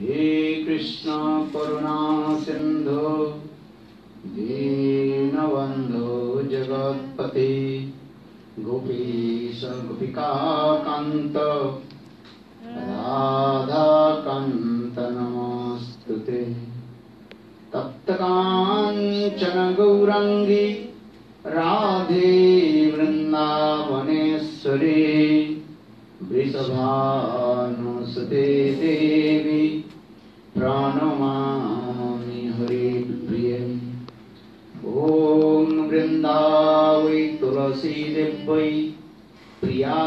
हे कृष्ण करुणा सिंधु दीनबंधु जगत्पते गोपीश गोपिका कांत राधा कांत नमस्तुते। तप्त कांचन गौरांगी राधे वृंदावनेश्वरी वृषभानुसुते देवी प्रणमामि हरिप्रिये। ॐ वृन्दावै तुलसी देव्यै प्रिया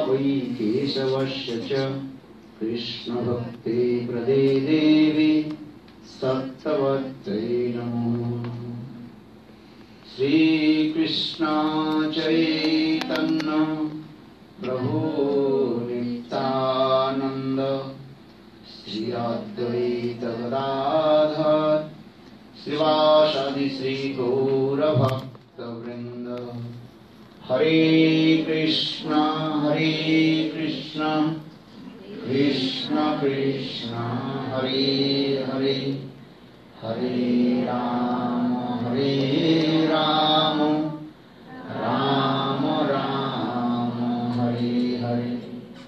वै केशवस्य च कृष्ण भक्ति प्रदे देवी सत्तवत्यै नमो। श्री कृष्ण चैतन्य प्रभु नित्यानंद श्री अद्वैत गदाधर श्रीवासादि श्री गौर भक्त वृंद। हरे कृष्ण कृष्ण कृष्ण हरे हरे हरे राम राम राम हरे हरे।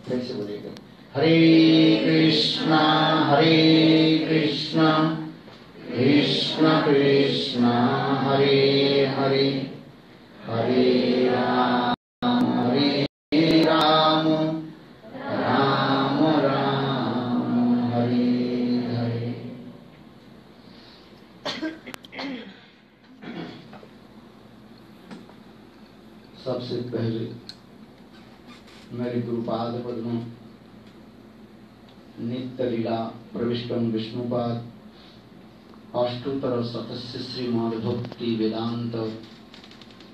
कैसे बोलेगा? हरे कृष्ण कृष्ण कृष्ण हरे हरे हरे राम राम राम हरे हरे। सबसे पहले मेरे गुरुपाद पद्म नित्य लीला प्रविष्टम विष्णुपाद अष्टोत्तर शतस्य श्रीमद् भक्ति वेदांत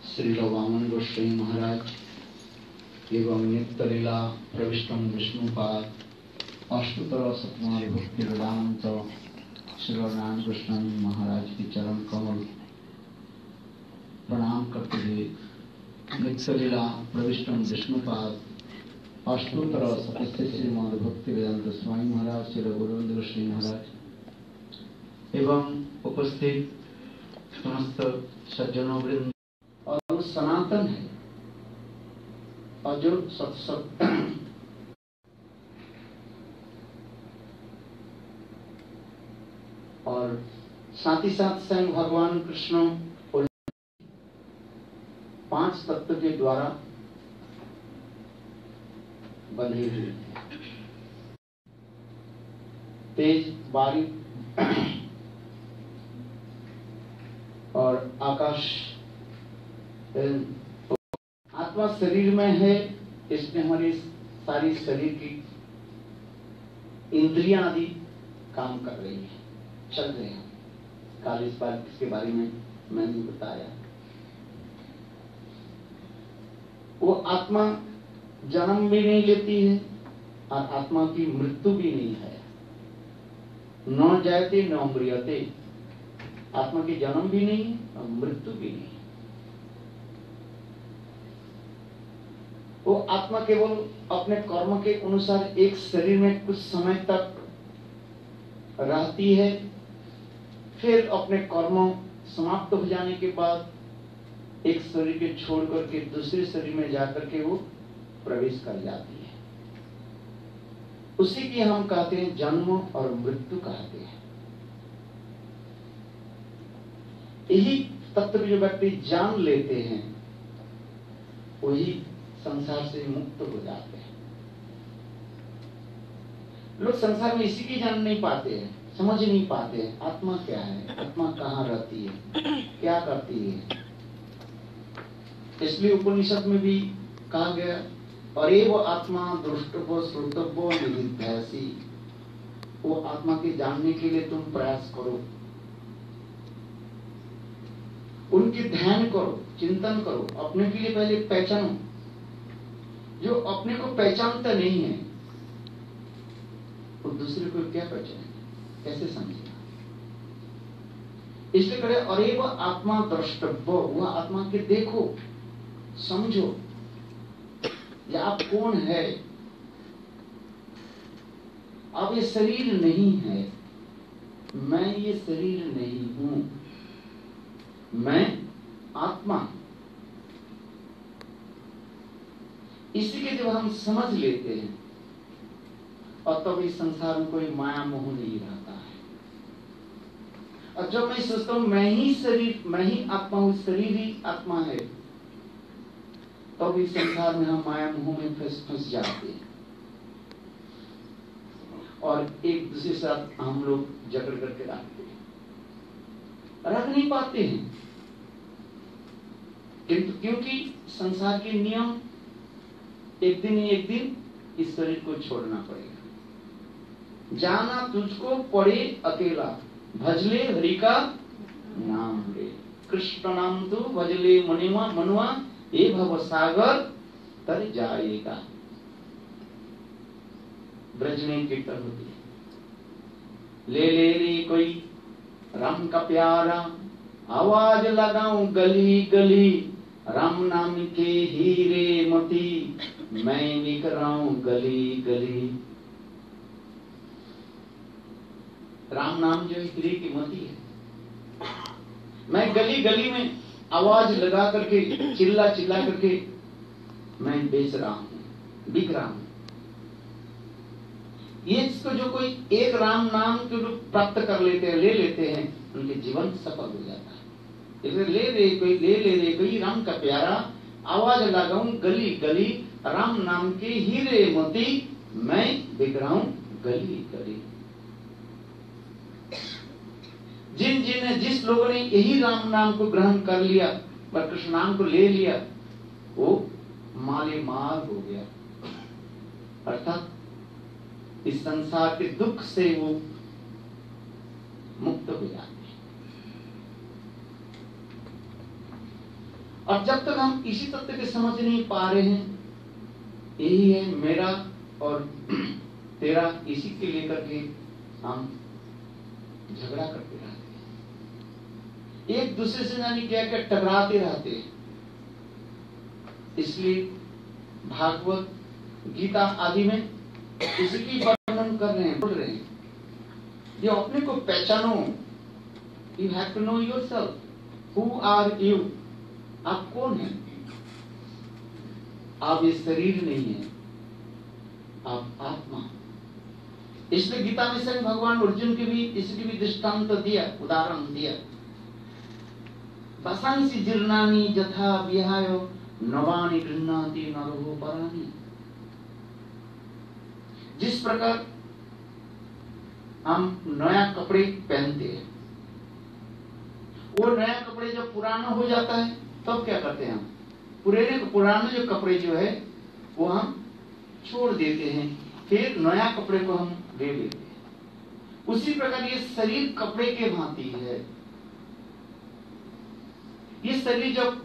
श्रील वामन गोस्वामी महाराज एवं नित्य लीला प्रविष्टम विष्णुपाद अष्टोत्तर शतनाम भक्ति वेदांत श्रील नारायण गोस्वामी महाराज की चरण कमल प्रणाम करते हुए नित्य लीला प्रविष्टम विष्णुपाद अष्टोत्तर शतस्य श्रीमद् भक्ति वेदांत स्वामी महाराज श्री गोविंद गोस्वामी महाराज एवं उपस्थित समस्त सज्जनों वृंद और सनातन है और जो सत्संग और साथ ही साथ स्वयं भगवान कृष्ण और 5 तत्व के द्वारा बंधे हुए तेज बारिश और आकाश। आत्मा शरीर में है, इसमें हमारी सारी शरीर की इंद्रियां आदि काम कर रही है, चल रहे हैं। कल इस बार इसके बारे में मैंने बताया। वो आत्मा जन्म भी नहीं लेती है और आत्मा की मृत्यु भी नहीं है। न जायते न म्रियते, आत्मा की जन्म भी नहीं और मृत्यु भी नहीं। वो आत्मा केवल अपने कर्म के अनुसार एक शरीर में कुछ समय तक रहती है, फिर अपने कर्म समाप्त हो जाने के बाद एक शरीर के छोड़ करके दूसरे शरीर में जाकर के वो प्रवेश कर जाती है। उसी की हम कहते हैं जन्म और मृत्यु कहते हैं। यही तत्व जो व्यक्ति जान लेते हैं वही संसार से मुक्त हो जाते हैं। लोग संसार में इसी की जान नहीं पाते हैं, समझ नहीं पाते हैं आत्मा क्या है, आत्मा कहाँ रहती है, क्या करती है। इसलिए उपनिषद में भी कहा गया अरे वो आत्मा दृष्टव्य श्रोतव्य निधिध्यासी। वो आत्मा के जानने के लिए तुम प्रयास करो, उनके ध्यान करो, चिंतन करो, अपने के लिए पहले पहचानो। जो अपने को पहचानता नहीं है वो दूसरे को क्या पहचानेगा, कैसे समझेगा। इसलिए करे अरे वह आत्मा द्रष्टव्य, वह आत्मा के देखो समझो ये आप कौन है। अब ये शरीर नहीं है, मैं ये शरीर नहीं हूं, मैं आत्मा। इसी के जब हम समझ लेते हैं और तब इस संसार में कोई माया मोह नहीं रहता है। और जब मैं सोचता हूं मैं ही शरीर, मैं ही आत्मा हूं, शरीर ही आत्मा है, तब इस संसार में हम माया मोह में फंस जाते हैं और एक दूसरे के साथ हम लोग झगड़ करके रखते हैं, रख नहीं पाते हैं। किंतु क्योंकि संसार के नियम, एक दिन इस शरीर को छोड़ना पड़ेगा। जाना तुझको पड़े अकेला, भजले हरि का नाम ले। कृष्ण नाम तू भजले मनुआ, ये भव सागर तर जाएगा। ब्रज में कीर्तन होती है, ले ले रे कोई राम का प्यारा, आवाज लगाऊं गली गली, राम नाम के हीरे मोती, मैं बिक रहा हूं गली गली। राम नाम जो हीरे की मोती है, मैं गली गली में आवाज लगा करके, चिल्ला चिल्ला करके मैं बेच रहा हूं, बिक रहा हूं। ये इसको जो कोई एक राम नाम को प्राप्त कर लेते हैं, ले लेते हैं, उनके जीवन सफल हो जाता है। इसलिए ले ले कोई राम का प्यारा, आवाज लगाऊं गली गली, राम नाम के हीरे मोती, मैं बिक रहा हूं गली गली। जिस लोगों ने यही राम नाम को ग्रहण कर लिया, पर कृष्ण नाम को ले लिया, वो माले माल हो गया, अर्थात इस संसार के दुख से वो मुक्त हो जाते हैं। और जब तक हम इसी तत्व के समझ नहीं पा रहे हैं, यही है मेरा और तेरा, इसी के लेकर के हम झगड़ा करते रहते हैं, एक दूसरे से जानी क्या क्या टकराते रहते हैं। इसलिए भागवत गीता आदि में इसी की वर्णन कर रहे हैं, बोल रहे हैं, ये अपने को पहचानो, you have to know yourself, who are you, आप कौन हैं। आप ये शरीर नहीं है, आप आत्मा। इसलिए गीता में स्वयं भगवान अर्जुन के भी इसकी भी दृष्टांत दिया, उदाहरण दिया। बसांसी जीर्णानि जथा विहायो, नवानि गृह्णाति नरो परानि। जिस प्रकार हम नया कपड़े पहनते हैं, वो नया कपड़े जब पुराना हो जाता है तब क्या करते हैं हम, पुराने जो कपड़े जो है वो हम छोड़ देते हैं, फिर नया कपड़े को हम ले लेते हैं। उसी प्रकार ये शरीर कपड़े के भांति है। ये शरीर जब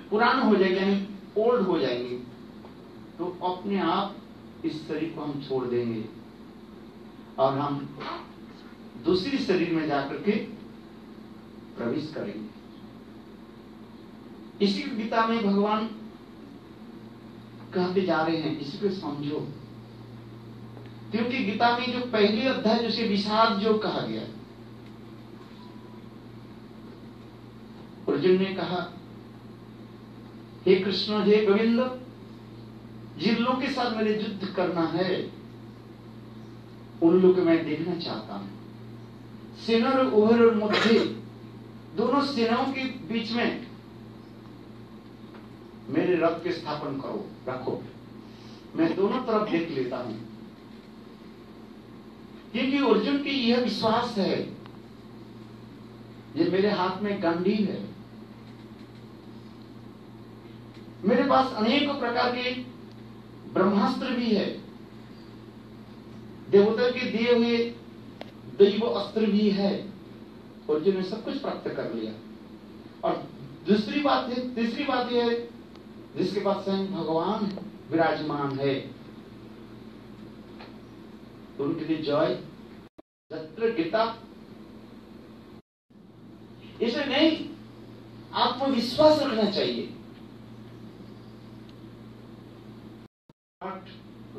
पुराना हो जाएगा, यानी ओल्ड हो जाएंगे, तो अपने आप इस शरीर को हम छोड़ देंगे और हम दूसरी शरीर में जाकर के प्रवेश करेंगे। इसी गीता में भगवान कहते जा रहे हैं, इसी को समझो, क्योंकि गीता में जो पहली अध्याय जिसे विषाद जो कहा गया, अर्जुन ने कहा, हे कृष्ण, हे गोविंद, जिन लोगों के साथ मेरे युद्ध करना है उन लोगों को मैं देखना चाहता हूं। सेना और उभर और मध्य, दोनों सेनाओं के बीच में मेरे रथ के स्थापन करो, रखो, मैं दोनों तरफ देख लेता हूं। क्योंकि अर्जुन की यह विश्वास है, ये मेरे हाथ में गांडीव है, मेरे पास अनेक प्रकार के ब्रह्मास्त्र भी है, देवता के दिए हुए दैव अस्त्र भी है, अर्जुन ने सब कुछ प्राप्त कर लिया। और तीसरी बात यह है, जिसके पास स्वयं भगवान विराजमान है, तो उनके लिए जय जत्र गीता। इसे नहीं, आत्मविश्वास रखना चाहिए।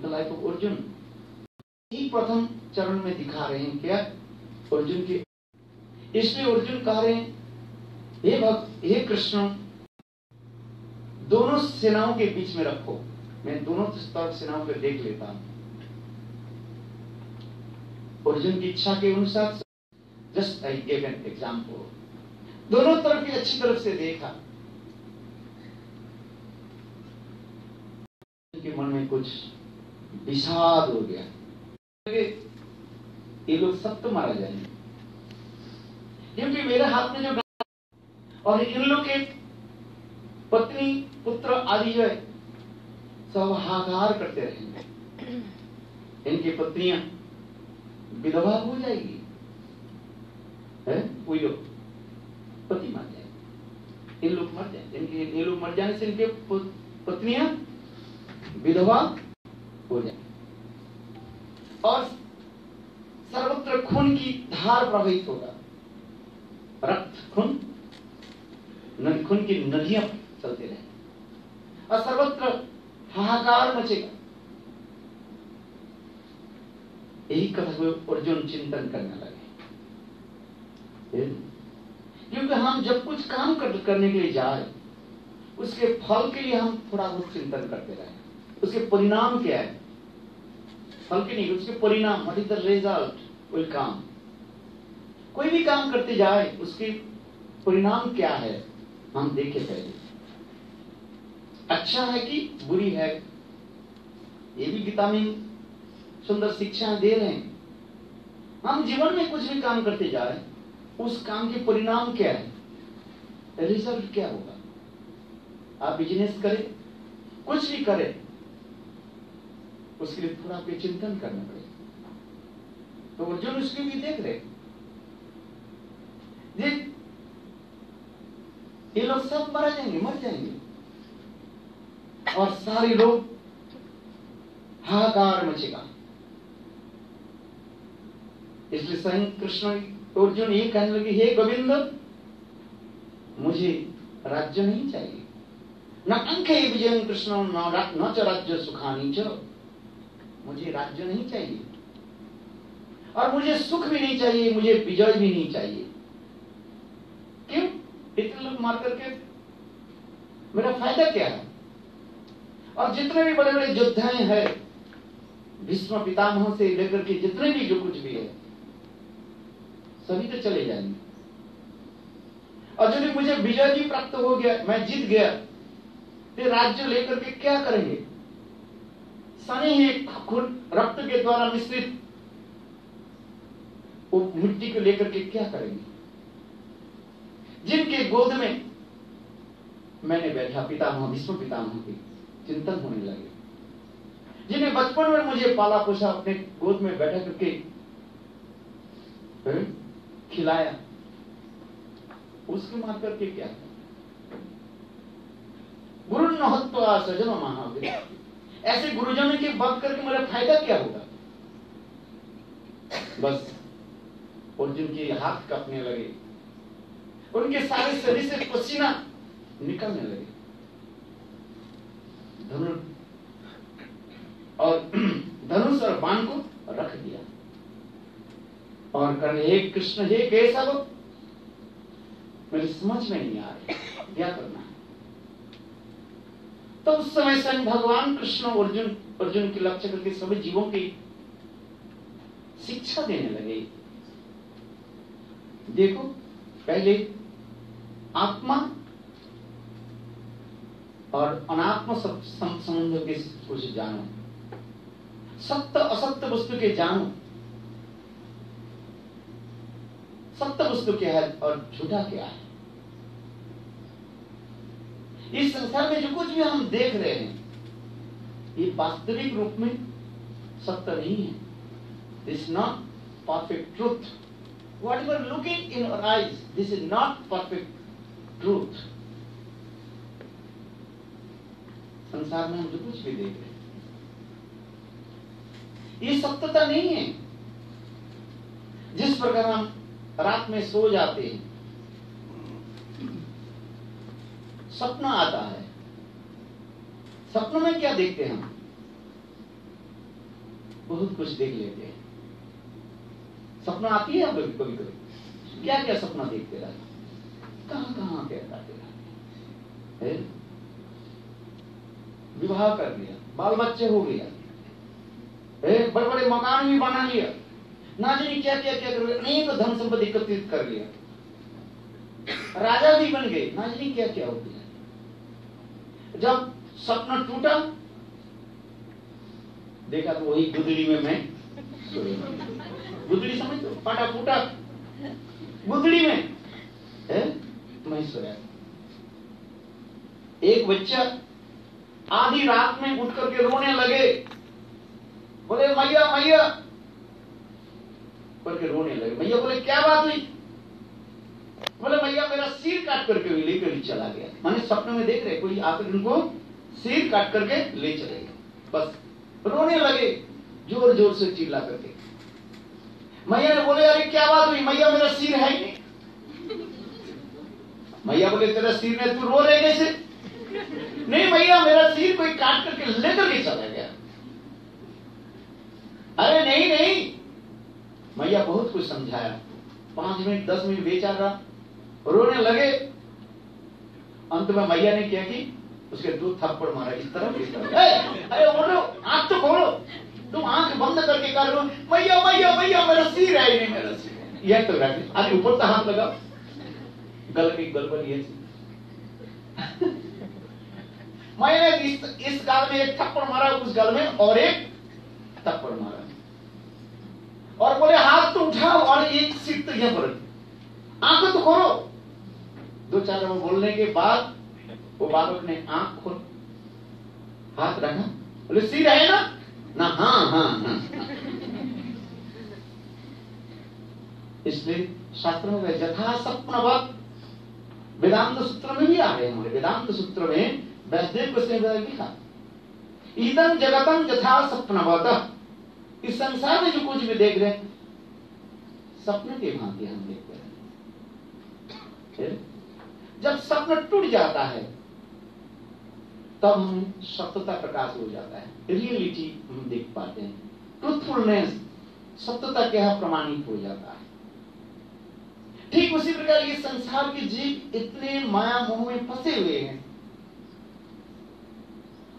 The life of Arjun, ही प्रथम चरण में दिखा रहे हैं क्या अर्जुन के। इसलिए अर्जुन कह रहे हैं, हे भक्त, हे कृष्ण, दोनों सेनाओं के बीच में रखो, मैं दोनों तरफ सेनाओं को देख लेता हूं। अर्जुन की इच्छा के अनुसार just I give an example, दोनों तरफ की अच्छी तरफ से देखा। उनके मन में कुछ विषाद हो गया, ये लोग सब तो मारा जाएंगे, क्योंकि मेरे हाथ में जो और इन लोग के पत्नी पुत्र आदि जो है सब हाहाकार करते रहेंगे, इनकी पत्नियां विधवा हो जाएगी, है कोई लोग पति मर जाएंगे, इन लोग मर जाएंगे, ये लोग मर जाने से इनके पत्नियां विधवा हो जाएंगी और सर्वत्र खून की धार प्रवाहित होगा, रक्त खून खून की नदियां चलते रहे और सर्वत्र हाहाकार मचेगा। यही कथा को अर्जुन चिंतन करने लगे, क्योंकि हम जब कुछ काम करने के लिए जाए उसके फल के लिए हम थोड़ा बहुत चिंतन करते रहे, उसके परिणाम क्या है, फल के नहीं, उसके परिणाम, what is the result will come. कोई भी काम करते जाए उसके परिणाम क्या है हम देखे पहले, अच्छा है कि बुरी है। ये भी गीता में सुंदर शिक्षा दे रहे हैं। हम जीवन में कुछ भी काम करते जाए उस काम के परिणाम क्या है, रिजल्ट क्या होगा। आप बिजनेस करें, कुछ भी करें, उसके लिए थोड़ा आपको चिंतन करना पड़ेगा। तो अर्जुन उसके भी देख रहे, ये लोग सब मर जाएंगे और सारे लोग हाहाकार मचेगा। इसलिए स्वयं कृष्ण अर्जुन ये कहने लगे, हे गोविंद, मुझे राज्य नहीं चाहिए, न अंके विजय कृष्ण न च राज्य सुखानी च, मुझे राज्य नहीं चाहिए और मुझे सुख भी नहीं चाहिए, मुझे विजय भी नहीं चाहिए। क्यों? इतने लोग मार करके मेरा फायदा क्या है। और जितने भी बड़े बड़े योद्धाएं हैं, भीष्म पितामह से लेकर के जितने भी जो कुछ भी है, सभी तो चले जाएंगे। और यदि मुझे विजय भी प्राप्त हो गया, मैं जीत गया, तो राज्य लेकर के क्या करेंगे। सनी ही खून रक्त के द्वारा मिश्रित वो मिट्टी को लेकर के क्या करेंगे। जिनके गोद में मैंने बैठा, पितामह भीष्म पितामह की चिंतन होने लगे, जिन्हें बचपन में मुझे पाला पोसा, अपने गोद में बैठा करके खिलाया, उसके मार करके क्या। गुरु नहत्वा सजन महावीर, ऐसे गुरुजनों के बात करके मेरा फायदा क्या होगा। बस अर्जुन के हाथ कांपने लगे, उनके सारे शरीर से पसीना निकलने लगे, धनुष और बाण को रख दिया और कहने, हे कृष्ण, हे केशव, मेरी समझ में नहीं आ रही क्या करना है। तो उस समय स्वयं भगवान कृष्ण अर्जुन के लक्ष्य करके सभी जीवों की शिक्षा देने लगे। देखो, पहले आत्मा और अनात्मा संबंधों के कुछ जानो, सत्य असत्य वस्तु के जानो, सत्य वस्तु क्या है और झूठा क्या है। इस संसार में जो कुछ भी हम देख रहे हैं, ये वास्तविक रूप में सत्य नहीं है। This is not perfect truth. What you are looking in your eyes, this is not perfect truth. संसार में हम जो कुछ भी देख रहे हैं, ये सत्यता नहीं है। जिस प्रकार हम रात में सो जाते हैं, सपना आता है, सपनों में क्या देखते हैं हम? बहुत कुछ देख लेते हैं। सपना आती है आप लोग कभी कभी, क्या क्या सपना देखते रहते, कहां कहां क्या करते रहते। विवाह कर लिया, बाल बच्चे हो गया, बड़े बड़े मकान भी बना लिया, ना जाने क्या क्या क्या कर लिया, नहीं तो धन संपत्ति एकत्रित कर लिया, राजा भी बन गए, ना जाने क्या क्या हो गया। जब सपना टूटा, देखा तो वही गुदड़ी में मैं गुदड़ी समझ दो, फाटा फूटा गुदड़ी में मैं सोया। एक बच्चा आधी रात में उठ करके रोने लगे, बोले मैया मैया करके रोने लगे। मैया बोले क्या बात हुई? बोले मैया मेरा सिर काट करके लेकर चला गया। माने सपने में देख रहे कोई आकर उनको सिर काट करके ले चले गए। बस रोने लगे जोर जोर से चिल्ला करके। मैया ने बोले अरे क्या बात हुई? मैया मेरा सिर है ही नहीं। मैया बोले तेरा सिर है, तू रो रहे कैसे? नहीं मैया मेरा सिर कोई काट करके लेकर के चला गया। अरे नहीं नहीं। मैया बहुत कुछ समझाया, 5 मिनट 10 मिनट बेचारा रोने लगे। अंत में मैया ने क्या की, उसके 2 थप्पड़ मारा इस तरह। अरे उठो, आंख तो खोलो, तुम आंख बंद करके कर रहे हो मैया मैया मैया मेरा सिर है नहीं, मेरा सिर। यह तो रख, अरे ऊपर तो हाथ लगाओ, गल की गलबल ये मैंने इस गाल में एक थप्पड़ मारा, उस गाल में और एक थप्पड़ मारा, और बोले हाथ तो उठाओ और एक सिर तो यहां पर, आंख तो खोलो। 2-4 बार बोलने के बाद वो बालक ने आंख खोल, हाथ रखा, बोले सिर है ना? ना हाँ हाँ हाँ। इसलिए शास्त्र में यथा स्वप्नवत्, वेदांत सूत्र में भी आ गए हमारे। वेदांत सूत्र में वैष्णव कृष्ण ने लिखा इदं जगतम यथा स्वप्नवत्, इस संसार में जो कुछ भी देख रहे हैं सपने के भांति हम देखते हैं। जब सपना टूट जाता है तब हम सत्यता प्रकाश हो जाता है, रियलिटी हम देख पाते हैं, ट्रूथफुलनेस सत्यता क्या है प्रमाणित हो जाता है। ठीक उसी प्रकार ये संसार के जीव इतने माया मोह में फंसे हुए हैं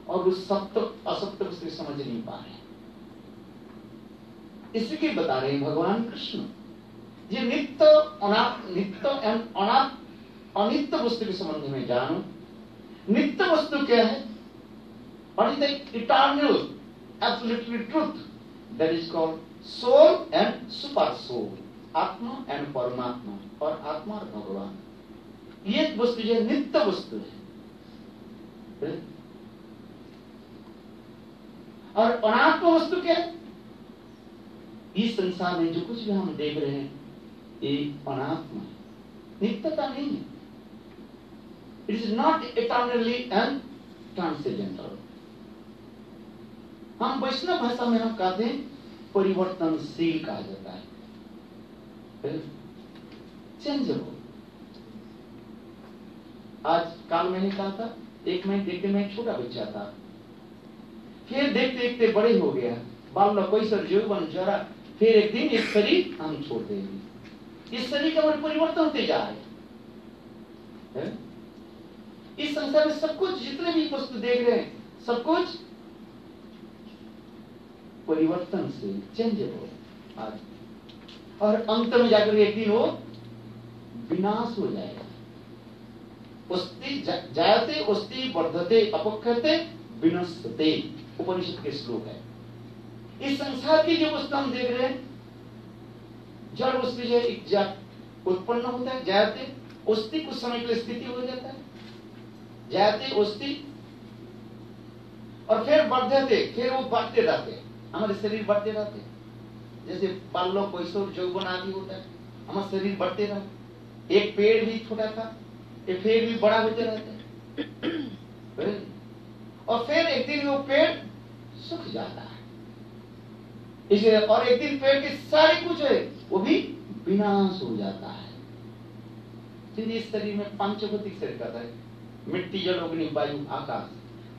और उस सत्य असत्य को समझ नहीं पा रहे। इसलिए बता रहे हैं भगवान कृष्ण, ये नित्य अनित्य वस्तु के संबंध में जानो। नित्य वस्तु क्या है? What is the eternal, absolutely truth that is called soul and super soul, आत्मा एंड परमात्मा, और आत्मा और भगवान। ये वस्तु जो नित्य वस्तु है। और अनात्म वस्तु क्या है? इस संसार में जो कुछ भी हम देख रहे हैं ये अनात्मा है, नित्यता नहीं है। It is not eternally and transcendental. हम वैष्णव भाषा में हम कहते हैं परिवर्तनशील कहा जाता है, चेंजेबल। आज काल मैंने कहा था, एक मैं देखते में एक छोटा बच्चा था, फिर देखते देखते बड़े हो गया, बाल कैसर यौवन जरा, फिर एक दिन इस शरीर हम छोड़ देंगे। इस शरीर का परिवर्तन होते जा रहे हैं। इस संसार में सब कुछ जितने भी वस्तु देख रहे हैं सब कुछ परिवर्तन से चेंजेबल आज, और अंत में जाकर एक दिन वो विनाश हो जाएगा। जायते अस्ति वर्धते अपक्षयते विनश्यते, उपनिषद के श्लोक है। इस संसार की जो वस्तु हम देख रहे हैं, जड़ वस्तु जो उत्पन्न होता है, जायते अस्ति, कुछ समय के लिए स्थिति हो जाता है, जायते अस्ति, और फिर वर्धते, फिर वो बढ़ते रहते हैं, हमारे शरीर बढ़ते रहते हैं। जैसे बालक कैशोर यौवन आदि होता है, हमारा शरीर बढ़ते रहते। एक पेड़ भी छोटा था, एक पेड़ भी बड़ा होते रहते हैं, और फिर एक दिन वो पेड़ सूख जाता है। इसलिए और एक दिन पेड़ के सारे कुछ है वो भी विनाश हो जाता है। फिर इस शरीर में पंचभौतिक शरीर कहता है, मिट्टी जल अग्नि वायु आकाश,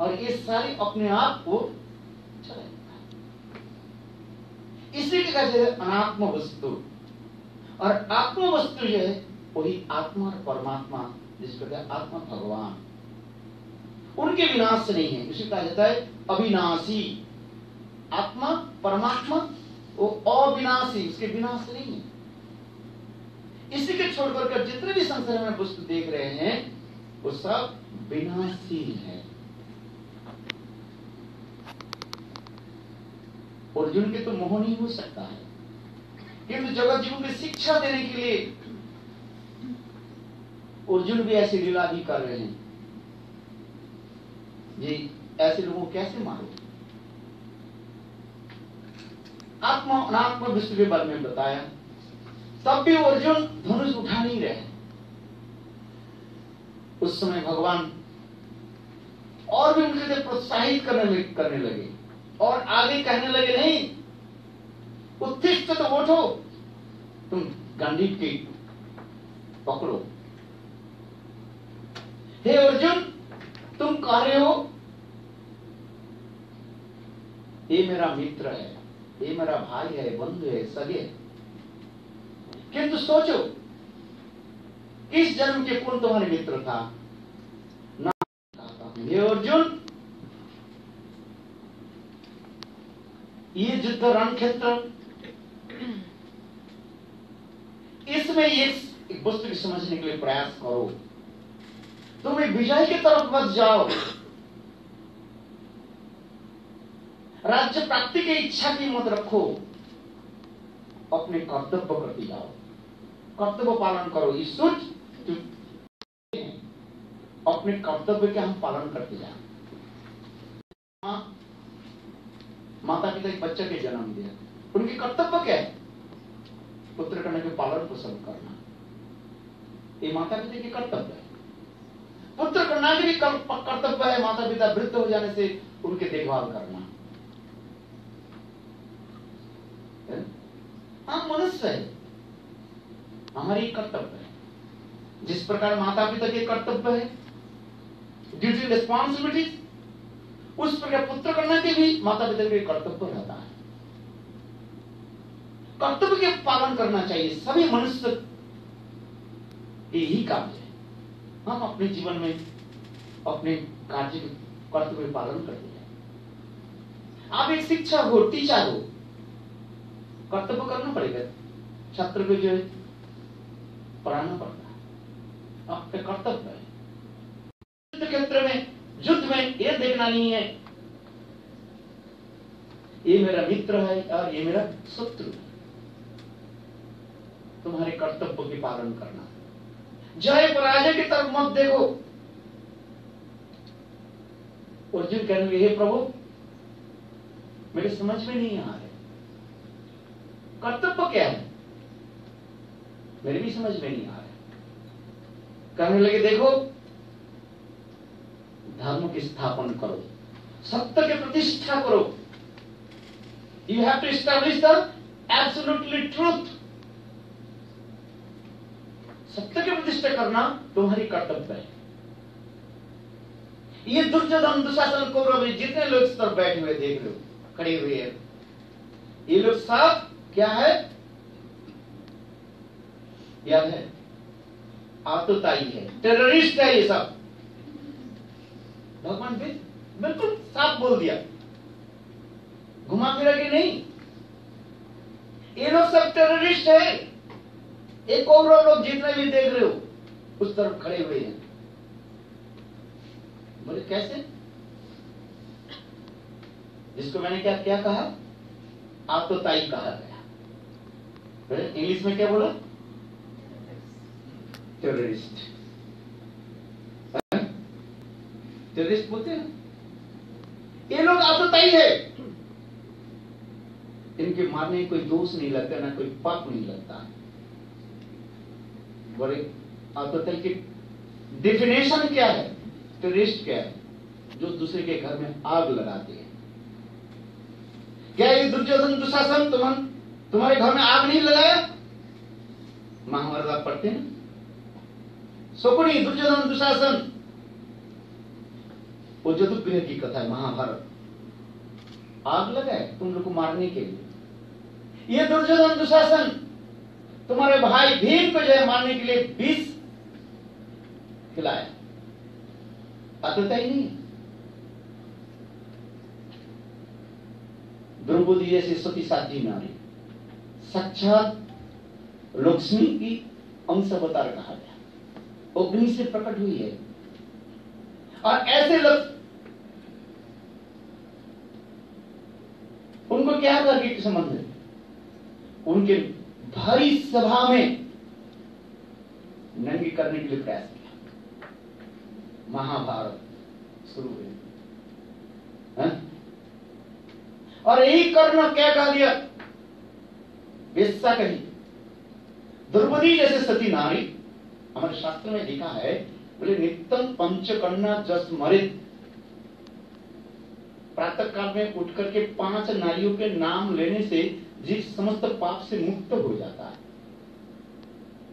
और ये सारे अपने आप को चला जाता है। इसी के कहते हैं अनात्म वस्तु। और आत्म वस्तु जो है वही आत्मा और परमात्मा, जिसको कहते हैं आत्मा भगवान, उनके विनाश नहीं है। इसी कहा जाता है अविनाशी। आत्मा परमात्मा वो अविनाशी, उसके विनाश नहीं है। इसी के छोड़कर कर जितने भी संसार में वस्तु देख रहे हैं वो सब विनाशील है। अर्जुन के तो मोह नहीं हो सकता है, किंतु जगत जीवों की शिक्षा देने के लिए अर्जुन भी ऐसी लीला भी कर रहे हैं। जी ऐसे लोगों को कैसे मारो? आत्मा अनात्मा विश्व के बारे में बताया, तब भी अर्जुन धनुष उठा नहीं रहे। उस समय भगवान और भी उनके लिए प्रोत्साहित करने लगे और आगे कहने लगे, नहीं उत्तिष्ठ तो उठो, तुम गांडीव की पकड़ो। हे अर्जुन, तुम कह रहे हो ये मेरा मित्र है, ये मेरा भाई है, बंधु है, सगे, किंतु सोचो किस जन्म के कौन तुम्हारे मित्र था ना? हे अर्जुन, ये युद्ध रण क्षेत्र, इसमें एक वस्तु को समझने के लिए प्रयास करो। तुम एक विजय की तरफ मत जाओ, राज्य प्राप्ति की इच्छा की मत रखो, अपने कर्तव्य करते जाओ, कर्तव्य पालन करो। ईश्वर अपने कर्तव्य के हम पालन करते जाए। माता पिता एक बच्चे के जन्म दिया, उनके कर्तव्य क्या है? पुत्र करने के पालन पोषण करना, ये माता पिता के कर्तव्य है। पुत्र करना के भी कर्तव्य है माता पिता वृद्ध हो जाने से उनके देखभाल करना। हम मनुष्य है, हमारी कर्तव्य है। जिस प्रकार माता पिता के कर्तव्य है, ड्यूटी रिस्पॉन्सिबिलिटी, उस प्रकार पुत्र करना के भी माता पिता के कर्तव्य रहता है। कर्तव्य के पालन करना चाहिए, सभी मनुष्य यही कार्य है। हम अपने जीवन में अपने कार्य कर्तव्य पालन करते हैं। आप एक शिक्षक हो, टीचर हो, कर्तव्य करना पड़ेगा, छात्र को जो है पढ़ाना पड़ता है, आपका कर्तव्य है। युद्ध क्षेत्र में, युद्ध में यह देखना नहीं है ये मेरा मित्र है और ये मेरा शत्रु है। तुम्हारे कर्तव्य के पालन करना, जय पराजय की तरफ मत देखो। अर्जुन कहने लगे, हे प्रभु मेरे समझ में नहीं आ रहा है, कर्तव्य क्या है? मेरे भी समझ में नहीं आ रहा है। कहने लगे, देखो धर्म की स्थापना करो, सत्य की प्रतिष्ठा करो। You have to establish the absolutely truth. सत्य की प्रतिष्ठा करना तुम्हारी कर्तव्य है। ये दुर्योधन दुशासन कौरव जितने लोग इस तरफ बैठे हुए देख रहे हो, खड़े हुए हैं, ये लोग सब क्या है? याद है? आतताई है, टेररिस्ट है ये सब। भगवान भी बिल्कुल साफ बोल दिया, घुमा फिरा के नहीं। ये लोग सब टेररिस्ट है। एक कौरव लोग जितने भी देख रहे हो उस तरफ खड़े हुए हैं। बोले कैसे? जिसको मैंने क्या क्या कहा? आतताई कहा गया। इंग्लिश में क्या बोला? टेररिस्ट। टेररिस्ट बोलते हैं। ये लोग आतताई है, इनके मारने कोई दोष नहीं लगता, ना कोई पाप नहीं लगता। बोले आतताई की डेफिनेशन क्या है? टेररिस्ट क्या है? जो दूसरे के घर में आग लगाते हैं। क्या ये दुर्योधन दुशासन तुम्हारे घर में आग नहीं लगाया? महाभारत आप पढ़ते हैं, शकुनी दुर्योधन दुशासन, वो जदुगृह की कथा है, महाभारत। आग लगाए तुम लोग को मारने के लिए। ये दुर्योधन दुशासन तुम्हारे भाई भीम को जय मारने के लिए विष खिलाया, अतः ही नहीं। द्रौपदी जैसे सती साध्वी नारी साक्षात लक्ष्मी की अंश अवतार कहा गया, अग्नि से प्रकट हुई है। और ऐसे लोग उनको क्या करके संबंध है? उनके भारी सभा में नंगी करने के लिए प्रयास किया। महाभारत शुरू हुई और यही कर्ण क्या कह दिया? वेश्या कही। द्रौपदी जैसे सती नारी हमारे शास्त्र में लिखा है, बोले नित्यम पंचकन्या जस मरित, प्रातः काल में उठ करके 5 नारियों के नाम लेने से जिस समस्त पाप से मुक्त हो जाता है।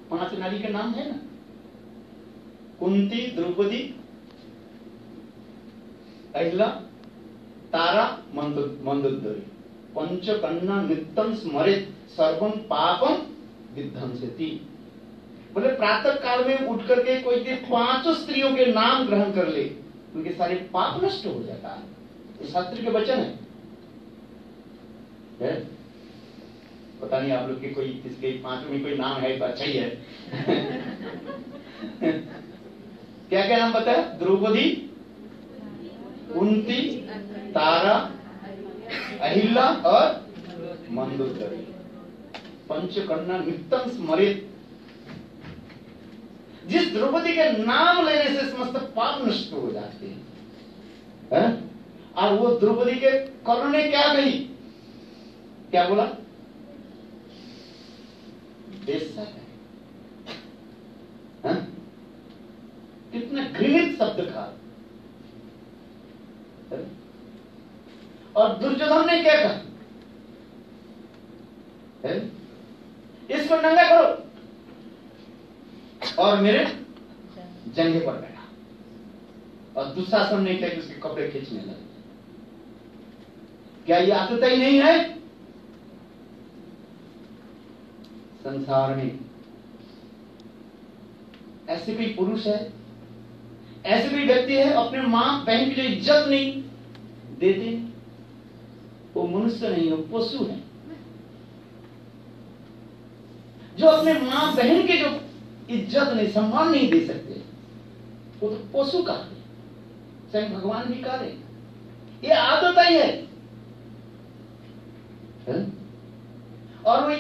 5 नारी के नाम है ना, कुंती, द्रौपदी, अहिला, तारा, मंदोदरी। पंचकन्या नित्यम स्मरित सर्वम पापम विध्वंसति। बोले प्रातः काल में उठ करके कोई भी 5 स्त्रियों के नाम ग्रहण कर ले, उनके सारे पाप नष्ट हो जाता है। ये शास्त्र के वचन है? पता नहीं आप लोग के कोई इसके 5 में कोई नाम है तो अच्छा ही है। क्या क्या नाम बताया? द्रौपदी, कुंती, तारा, अहिल्या और मंदोदरी। पंचकन्या नित्यम स्मरित। जिस द्रौपदी के नाम लेने से समस्त पाप नष्ट हो जाते हैं। और वो द्रौपदी के कर्ण ने क्या कही? क्या बोला? वेश्या है। कितना घृणित शब्द था। और दुर्योधन ने क्या कहा? इसको नंगा करो और मेरे जंघे पर बैठा। और दुशासन ने क्या कि उसके कपड़े खींचने लगे। क्या ये आदत ही नहीं है? संसार में ऐसे भी पुरुष है, ऐसे भी व्यक्ति है अपने मां बहन की जो इज्जत नहीं देते, वो मनुष्य नहीं, वो पशु है। जो अपने मां बहन की जो इज्जत नहीं, सम्मान नहीं दे सकते, वो तो पशु का है। स्वयं भगवान भी कह रहे, ये आदत ही है। और वही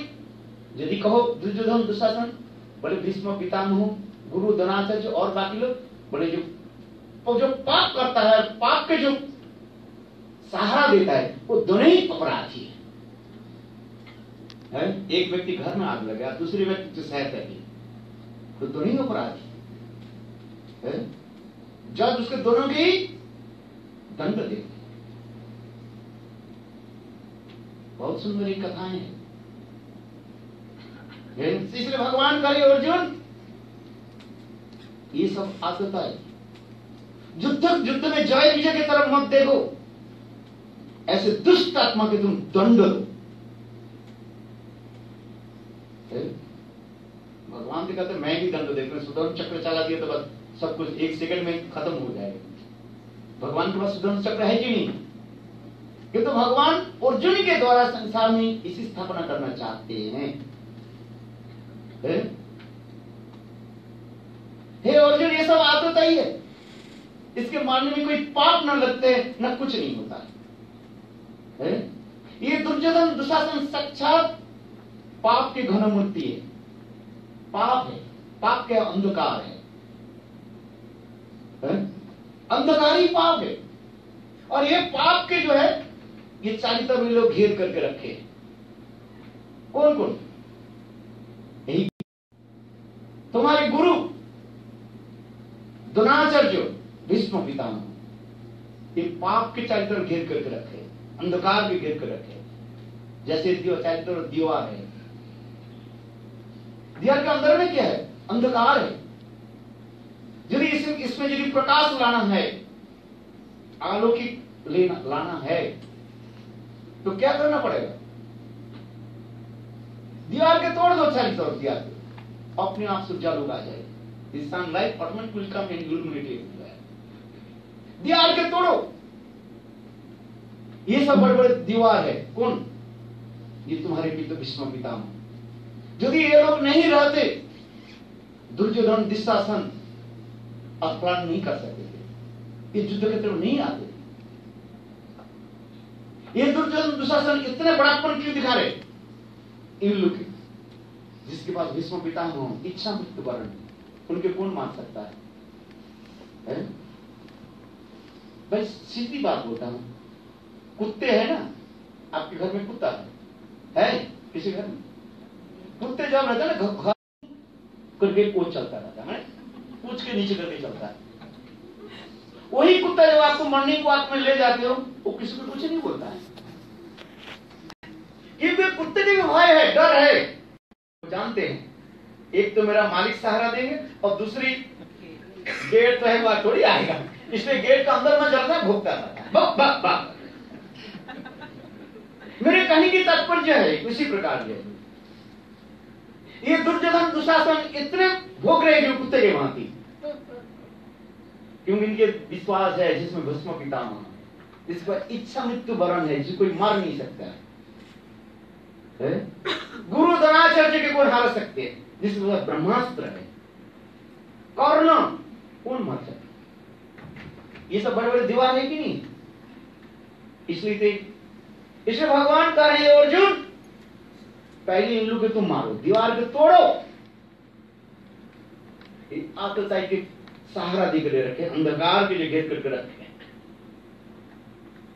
यदि कहो दुर्योधन दुशासन, बड़े भीष्म पितामह, गुरु द्रोणाचार्य और बाकी लोग, बड़े जो पाप करता है, पाप के जो सहारा देता है, वो दोनों ही अपराधी है। एक व्यक्ति घर में आग लगा, दूसरे व्यक्ति जो सहायता की, तो दोनों ही अपराधी है। जज उसके दोनों की दंड देते। बहुत सुंदर कथाएं हैं। इसलिए भगवान करे अर्जुन, ये सब आदत है। युद्ध में जय विजय की तरफ मत देखो, ऐसे दुष्ट आत्मा के तुम दंड दो। भगवान तो कहते मैं भी दंड देखूं, सुदर्शन चक्र चला दिया तो बस सब कुछ 1 सेकंड में खत्म हो जाएगा। भगवान के पास सुदर्शन चक्र है कि नहीं? किंतु भगवान अर्जुन के द्वारा संसार में इसी स्थापना करना चाहते हैं। हे अर्जुन, ये सब आदत ही है, इसके मारने में कोई पाप न लगते, न कुछ नहीं होता है। ये दुर्योधन दुशासन साक्षात पाप की घन मूर्ति है। पाप है, पाप के अंधकार है, अंधकार ही पाप है। और ये पाप के जो है, ये चारों तरफ लोग घेर करके रखे। कौन कौन? यही तुम्हारे गुरु द्रोणाचार्य, भीष्म पितामह, ये पाप के चारों तरफ घेर करके रखे, अंधकार भी घेर कर रखे। जैसे चारों तरफ दीवार है, दीवार के अंदर में क्या है? अंधकार है। यदि इसमें यदि प्रकाश लाना है, आलोकित लाना है, तो क्या करना पड़ेगा? दीवार के तोड़ दो सारी तरफ दिया, अपने आप सूर्य लोग आ जाए। Sunlight automatic will come and illuminate. दीवार के तोड़ो। ये सब बड़े बड़े दीवार है। कौन? ये तुम्हारे पिता भीष्म पितामह। यदि ये लोग नहीं रहते, दुर्योधन दुशासन अपराध नहीं कर सकते थे, ये युद्ध के तरफ नहीं आते। ये दुर्योधन दुशासन इतने बड़ापन क्यों दिखा रहे? इन लोग जिसके पास भीष्म पितामह हो, इच्छा मृत्यु वरण, उनके कौन मान सकता है? भाई सीधी बात बोलता हूं, कुत्ते हैं ना, आपके घर में कुत्ता है किसी घर में? कुत्ते जब रहता है ना, घर करके पोछ चलता रहता है, पूछ के नीचे करके चलता है। वही कुत्ता जब आपको मॉर्निंग वॉक में ले जाते हो, वो किसी को कुछ नहीं बोलता है, क्योंकि कुत्ते के भी भय है, डर है। वो जानते हैं एक तो मेरा मालिक सहारा देंगे और दूसरी गेट तो है, वहां थोड़ी आएगा, इसलिए गेट का अंदर में जलना भोगता रहता है। मेरे कहने की तात्पर्य है इसी प्रकार के ये दुर्योधन दुशासन इतने भोग रहे हैं कुत्ते के भांति, क्योंकि इनके विश्वास है जिसमें भस्म पितामह, जिसका इच्छा मृत्यु वरण है, जिसको कोई मार नहीं सकता है। गुरु द्रोणाचार्य के कौन हार सकते हैं, जिसके पास ब्रह्मास्त्र है। कर्ण कौन मार सकता? ये सब बड़े बड़े दीवार है कि नहीं? इसलिए भगवान कह रहे हैं अर्जुन, पहले इन लोग के तुम मारो, दीवार के तोड़ो। आकलताई के सहारा दिखले रखे, अंधकार के लिए घेर करके रखे।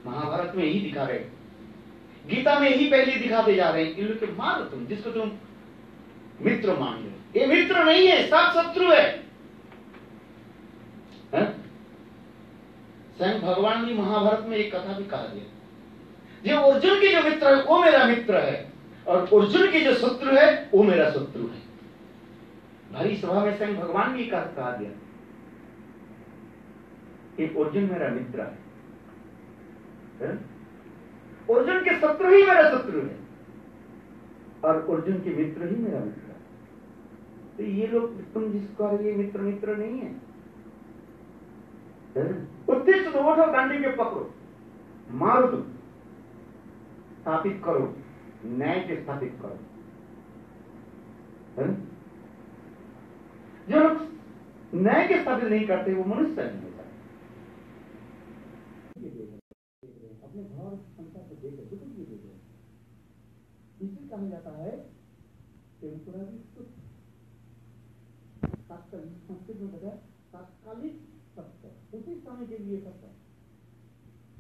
महाभारत में यही दिखा रहे, गीता में यही पहले दिखाते जा रहे हैं। इन लोग के मारो तुम, जिसको तुम मित्र मान लो। ये मित्र नहीं है, सब शत्रु है। स्वयं भगवान ने महाभारत में एक कथा भी कहा दिया, जो अर्जुन की जो मित्र है वो मेरा मित्र है, और अर्जुन की जो शत्रु है वो मेरा शत्रु है। भरी सभा में स्वयं भगवान ने कहा दिया कि अर्जुन मेरा मित्र है, अर्जुन के शत्रु ही मेरा शत्रु है, और अर्जुन के मित्र ही मेरा मित्र है। तो ये लोग तुम जिसको ये मित्र मित्र नहीं है। उत्तिष्ठ उठो, डंडे के पकड़ो, मारो, तुम स्थापित करो, न्याय के स्थापित करो। जो लोग न्याय के स्थापित नहीं करते वो मनुष्य नहीं होता। अपने घर संसार को देख रहे, इसे कहा जाता है संस्कृत में बताया तात्कालिक सत्य, उसी समय के लिए सत्य,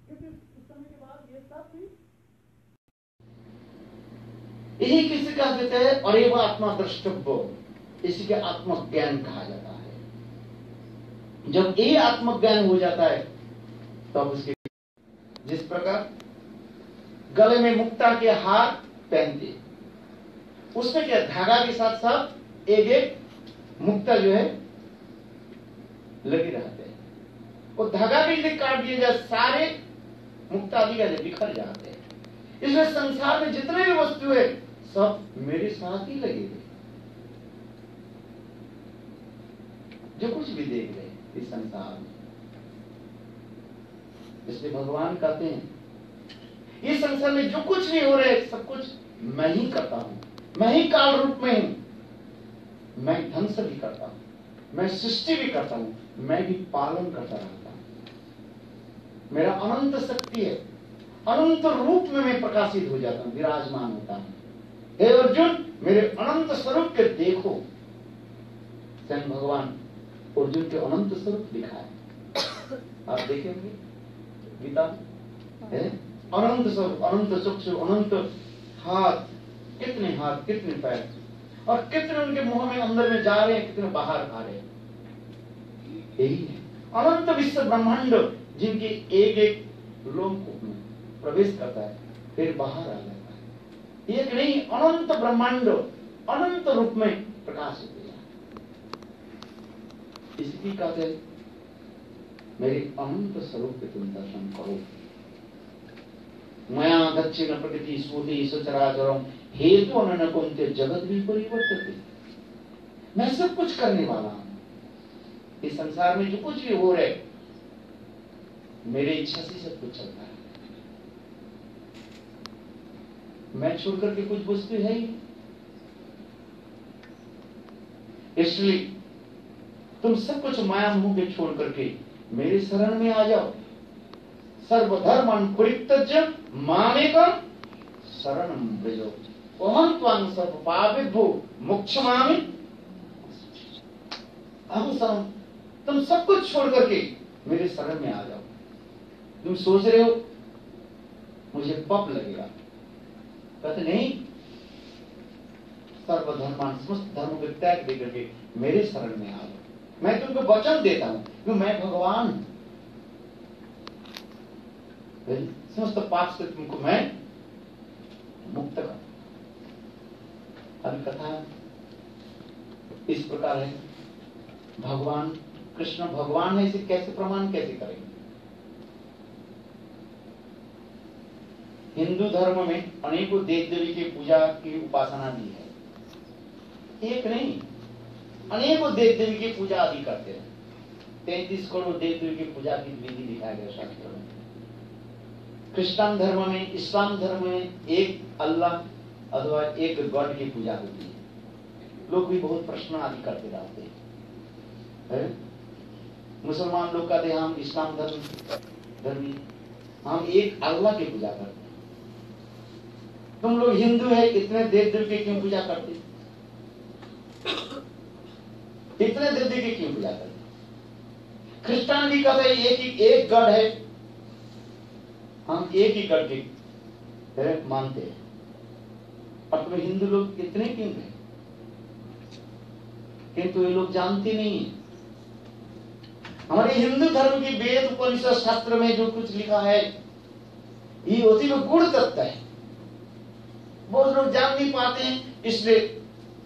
क्योंकि उस समय के बाद ये सब भी यही किसी का कहते हैं अरे वह आत्मा द्रष्टव्य, इसी के आत्मज्ञान कहा जाता है। जब ये आत्मज्ञान हो जाता है तब उसके जिस प्रकार गले में मुक्ता के हार पहनते, उसमें क्या धागा के साथ साथ एक एक मुक्ता जो है लगे रहते हैं, और धागा भी यदि काट दिए जाए सारे मुक्ता आदि का बिखर जाते हैं। इसलिए संसार में जितने भी वस्तु है सब मेरे साथ ही लगे हुए, जो कुछ भी देख रहे इस संसार में। इसलिए भगवान कहते हैं इस संसार में जो कुछ भी हो रहा है सब कुछ मैं ही करता हूं, मैं ही काल रूप में हूं, मैं ध्वंस भी करता हूं, मैं सृष्टि भी करता हूं, मैं भी पालन करता रहता हूं। मेरा अनंत शक्ति है, अनंत रूप में मैं प्रकाशित हो जाता हूं, विराजमान होता हूं। हे अर्जुन, मेरे अनंत स्वरूप के देखो। स्वयं भगवान अर्जुन के अनंत स्वरूप दिखा है, आप देखेंगे गीता है, अनंत स्वरूप, अनंत चक्षु, अनंत हाथ, कितने पैर, और कितने उनके मुंह में अंदर में जा रहे हैं, कितने बाहर आ रहे हैं। यही है अनंत विश्व ब्रह्मांड, जिनके एक एक लोक में प्रवेश करता है फिर बाहर आ जाता है। एक नहीं, अनंत ब्रह्मांड अनंत रूप में प्रकाश होते हैं। इसकी कहते हैं मेरे अनंत स्वरूप के तुम दर्शन करो। मया दक्षिण प्रकृति सूति सचराचरम हेतु अनन कुंते जगत भी परिवर्तते, मैं सब कुछ करने वाला हूं। इस संसार में जो कुछ भी हो रहा है मेरे इच्छा से सब कुछ चलता है। मैं छोड़कर के कुछ वस्तु है ही, इसलिए तुम सब कुछ माया मोह के छोड़ करके मेरे शरण में आ जाओ। सर्वधर्मन परित्यज्य मामेकं शरणं व्रजो अहं त्वां सर्वपापेभ्यो मोक्षयामि। तुम सब कुछ छोड़ करके मेरे शरण में आ जाओ। तुम सोच रहे हो मुझे पाप लगेगा, कहते नहीं, सर्वधर्मान समस्त धर्मों के त्याग दे करके मेरे शरण में आ जाओ। मैं तुमको वचन देता हूं कि मैं भगवान हूं, समस्त पाप से तुमको मैं मुक्त कर। अभी कथा इस प्रकार है, भगवान कृष्ण भगवान है, इसे कैसे प्रमाण कैसे करेंगे? हिंदू धर्म में अनेकों देव देवी की पूजा की उपासना भी है, एक नहीं अनेकों देव देवी की पूजा आदि करते हैं। 33 करोड़ देव देवी की पूजा की विधि दिखाया गया शास्त्र में। क्रिश्चियन धर्म में, इस्लाम धर्म में एक अल्लाह अथवा एक गॉड की पूजा होती है। लोग भी बहुत प्रश्न आदि करते रहते हैं। मुसलमान लोग कहते हैं हम इस्लाम धर्मी, हम एक अल्लाह की पूजा करते हैं। तुम लोग हिंदू है, इतने देव देवी की क्यों पूजा करते? इतने देव देवी की क्यों पूजा करते? क्रिश्चियन भी कहते हैं एक गॉड है, हम एक ही गॉड की मानते हैं। और तुम्हें हिंदू लोग इतने क्यों हैं? किंतु ये लोग जानते नहीं है हमारे हिंदू धर्म की वेद उपनिषद शास्त्र में जो कुछ लिखा है ये उसी में गुण तत्व है। बहुत लोग जान नहीं पाते हैं, इसलिए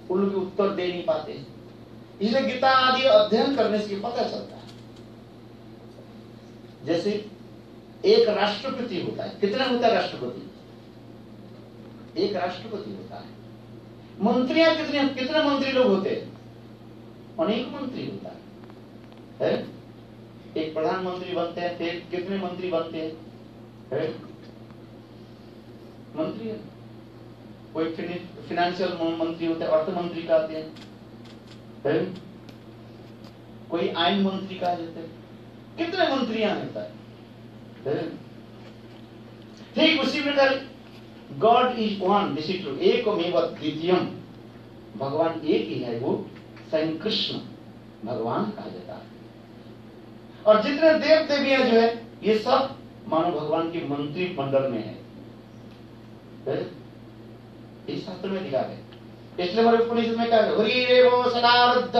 उन लोग उत्तर दे नहीं पाते हैं। इसलिए गीता आदि अध्ययन करने से पता चलता है। जैसे एक राष्ट्रपति होता है, कितना होता है राष्ट्रपति? एक राष्ट्रपति होता है। मंत्रियां कितने मंत्री लोग होते हैं? अनेक मंत्री होता है? एक प्रधानमंत्री बनते हैं, फिर कितने मंत्री बनते हैं? मंत्री है। कोई फिनेंशियल मंत्री होता है, अर्थ मंत्री कहते हैं, कोई आईन मंत्री कहा जाता है। कितने मंत्रियां होता है? ठीक उसी प्रकार God is one, this is true, एकमेव द्वितीयम, भगवान एक ही है, वो स्वयं कृष्ण भगवान कहा जाता है। और जितने देव देवियां जो है ये सब मानो भगवान के मंत्री मंडल में है। इस शास्त्र में दिखा है। इसलिए हमारे उपनिषद में कहा है हरिरेव सदारुद्ध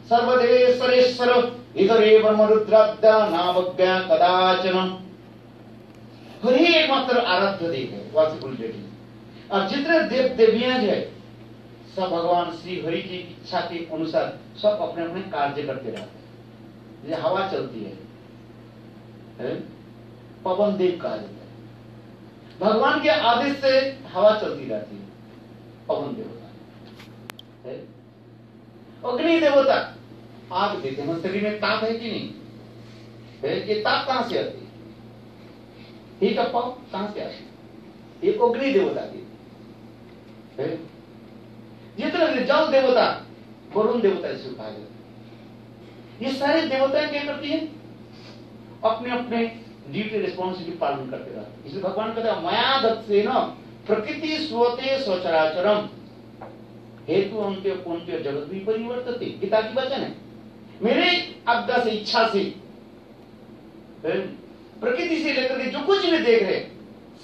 सर्वदेवेश्वरेश्वर इधरेव मरुद्राब्द नावज्ञा कदाचनम। हरि एकमात्र आराध्य देव है, वासिकुल डेटी। और जितने देव देवियां जो है सब भगवान श्री हरि की इच्छा के अनुसार सब अपने अपने कार्य करते रहते हैं। जैसे हवा चलती है, पवन देव कहा जाता है। भगवान के आदेश से हवा चलती रहती है, पवन देवता है। अग्नि देवता आग देते हैं। शरीर में ताप है कि नहीं है? ये ताप कहां से आती है? हीट ऑफ पावर कहां से आती है? ये अग्नि देवता की है। जितने जल देवता, वरुण देवता इसे कहा जाता है। ये सारे देवताएं क्या करती हैं? अपने अपने ड्यूटी रिस्पॉन्सिबिलिटी पालन करते रहते हैं। इसलिए भगवान कहते हैं मया दत्तेन प्रकृति स्वते स्वचराचरम हेतु अंत्य पुण्य जगत भी परिवर्तते। गीता की वचन है। मेरे आज्ञा से, इच्छा से, प्रकृति से लेकर के जो कुछ भी देख रहे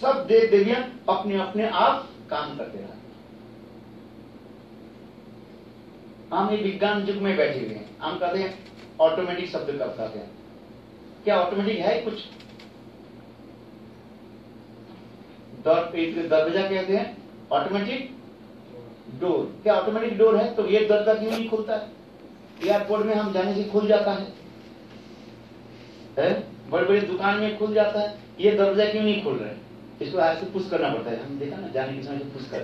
सब देव देवियां अपने अपने आप काम करते रहते। हम ये विज्ञान युग में बैठे हुए हैं, हम कहते हैं ऑटोमेटिक शब्द कब कहते हैं? क्या ऑटोमेटिक है कुछ? दरवाजा कहते हैं ऑटोमेटिक डोर। क्या ऑटोमेटिक डोर है? तो ये दरवाजा क्यों नहीं खुलता है? एयरपोर्ट में हम जाने से खुल जाता है, बड़े बड़े दुकान में खुल जाता है, ये दरवाजा क्यों नहीं खुल रहा है? इसको ऐसे पुश करना पड़ता है, हम देखा ना जाने के समय पुश कर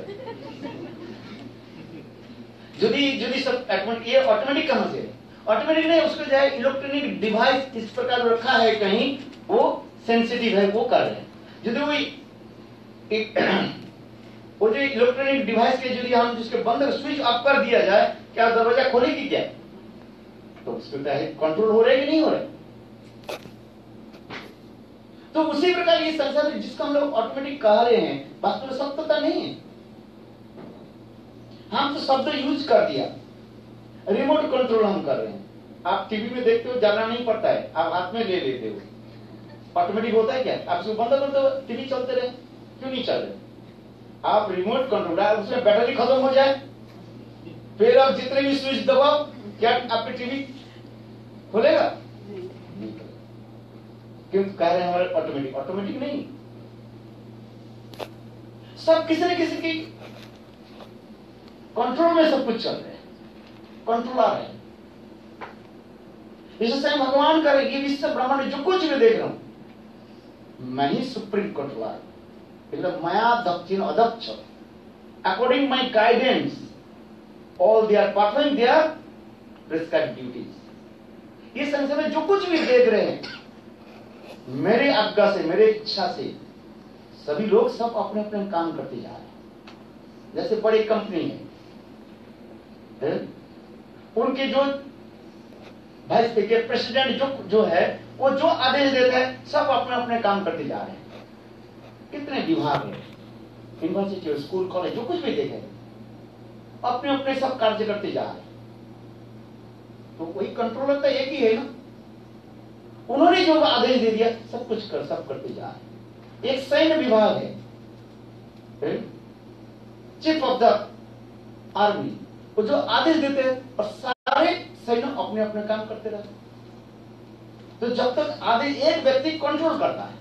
यदि सब ऑटोमेटिक, ये ऑटोमेटिक कहां से है? ऑटोमेटिक नहीं, उसको जो है इलेक्ट्रॉनिक डिवाइस इस प्रकार रखा है कहीं, वो सेंसिटिव है, वो कर रहे हैं। यदि वो जो इलेक्ट्रॉनिक डिवाइस के यदि हम जिसके बंद स्विच ऑफ कर दिया जाए, क्या दरवाजा खोलेगी क्या? तो उसको क्या है, कंट्रोल हो रहा है कि नहीं हो रहा है? तो उसी प्रकार ये संसार जिसको हम लोग ऑटोमेटिक कह रहे हैं, वास्तव में सत्यता नहीं है। हम तो शब्द यूज कर दिया, रिमोट कंट्रोल हम कर रहे हैं। आप टीवी में देखते हो, जाना नहीं पड़ता है, आप हाथ में ले लेते हो, ऑटोमेटिक होता है क्या? आप उसको बंद कर दो, टीवी चलते रहे, क्यों नहीं चल रहे? आप रिमोट कंट्रोल है, उसमें बैटरी खत्म हो जाए, फिर आप जितने भी स्विच दबाओ, क्या आपकी टीवी खोलेगा? नहीं। क्यों कह रहे हैं हमारे ऑटोमेटिक? ऑटोमेटिक नहीं, सब किसी न किसी की कंट्रोल में सब कुछ चल रहे हैं, कंट्रोल आ रहे हैं। इसे स्वयं भगवान करेगी, विश्व ब्रह्मांड जो कुछ भी देख रहा हूं, मैं ही सुप्रीम कंट्रोलर, मतलब मया दक्षिण अदक्ष, according my guidance all they are performing their prescribed duties. ये संसार में जो कुछ भी देख रहे हैं, मेरे आज्ञा से, मेरे इच्छा से सभी लोग सब अपने अपने काम करते जा रहे हैं। जैसे बड़ी कंपनी है, उनके जो वाइस प्रेसिडेंट जो है, वो जो आदेश देते हैं, सब अपने अपने काम करते जा रहे हैं। कितने विभाग है, यूनिवर्सिटी, स्कूल, कॉलेज, जो कुछ भी देखे, अपने अपने सब कार्य करते जा रहे हैं। तो वही कंट्रोलर तो एक ही है ना, उन्होंने जो आदेश दे दिया, सब कुछ सब करते जा रहे हैं। एक सैन्य विभाग है, चीफ ऑफ द आर्मी, वो जो आदेश देते हैं और सारे सैन्य अपने अपने काम करते रहते हैं। तो जब तक आदेश एक व्यक्ति कंट्रोल करता है,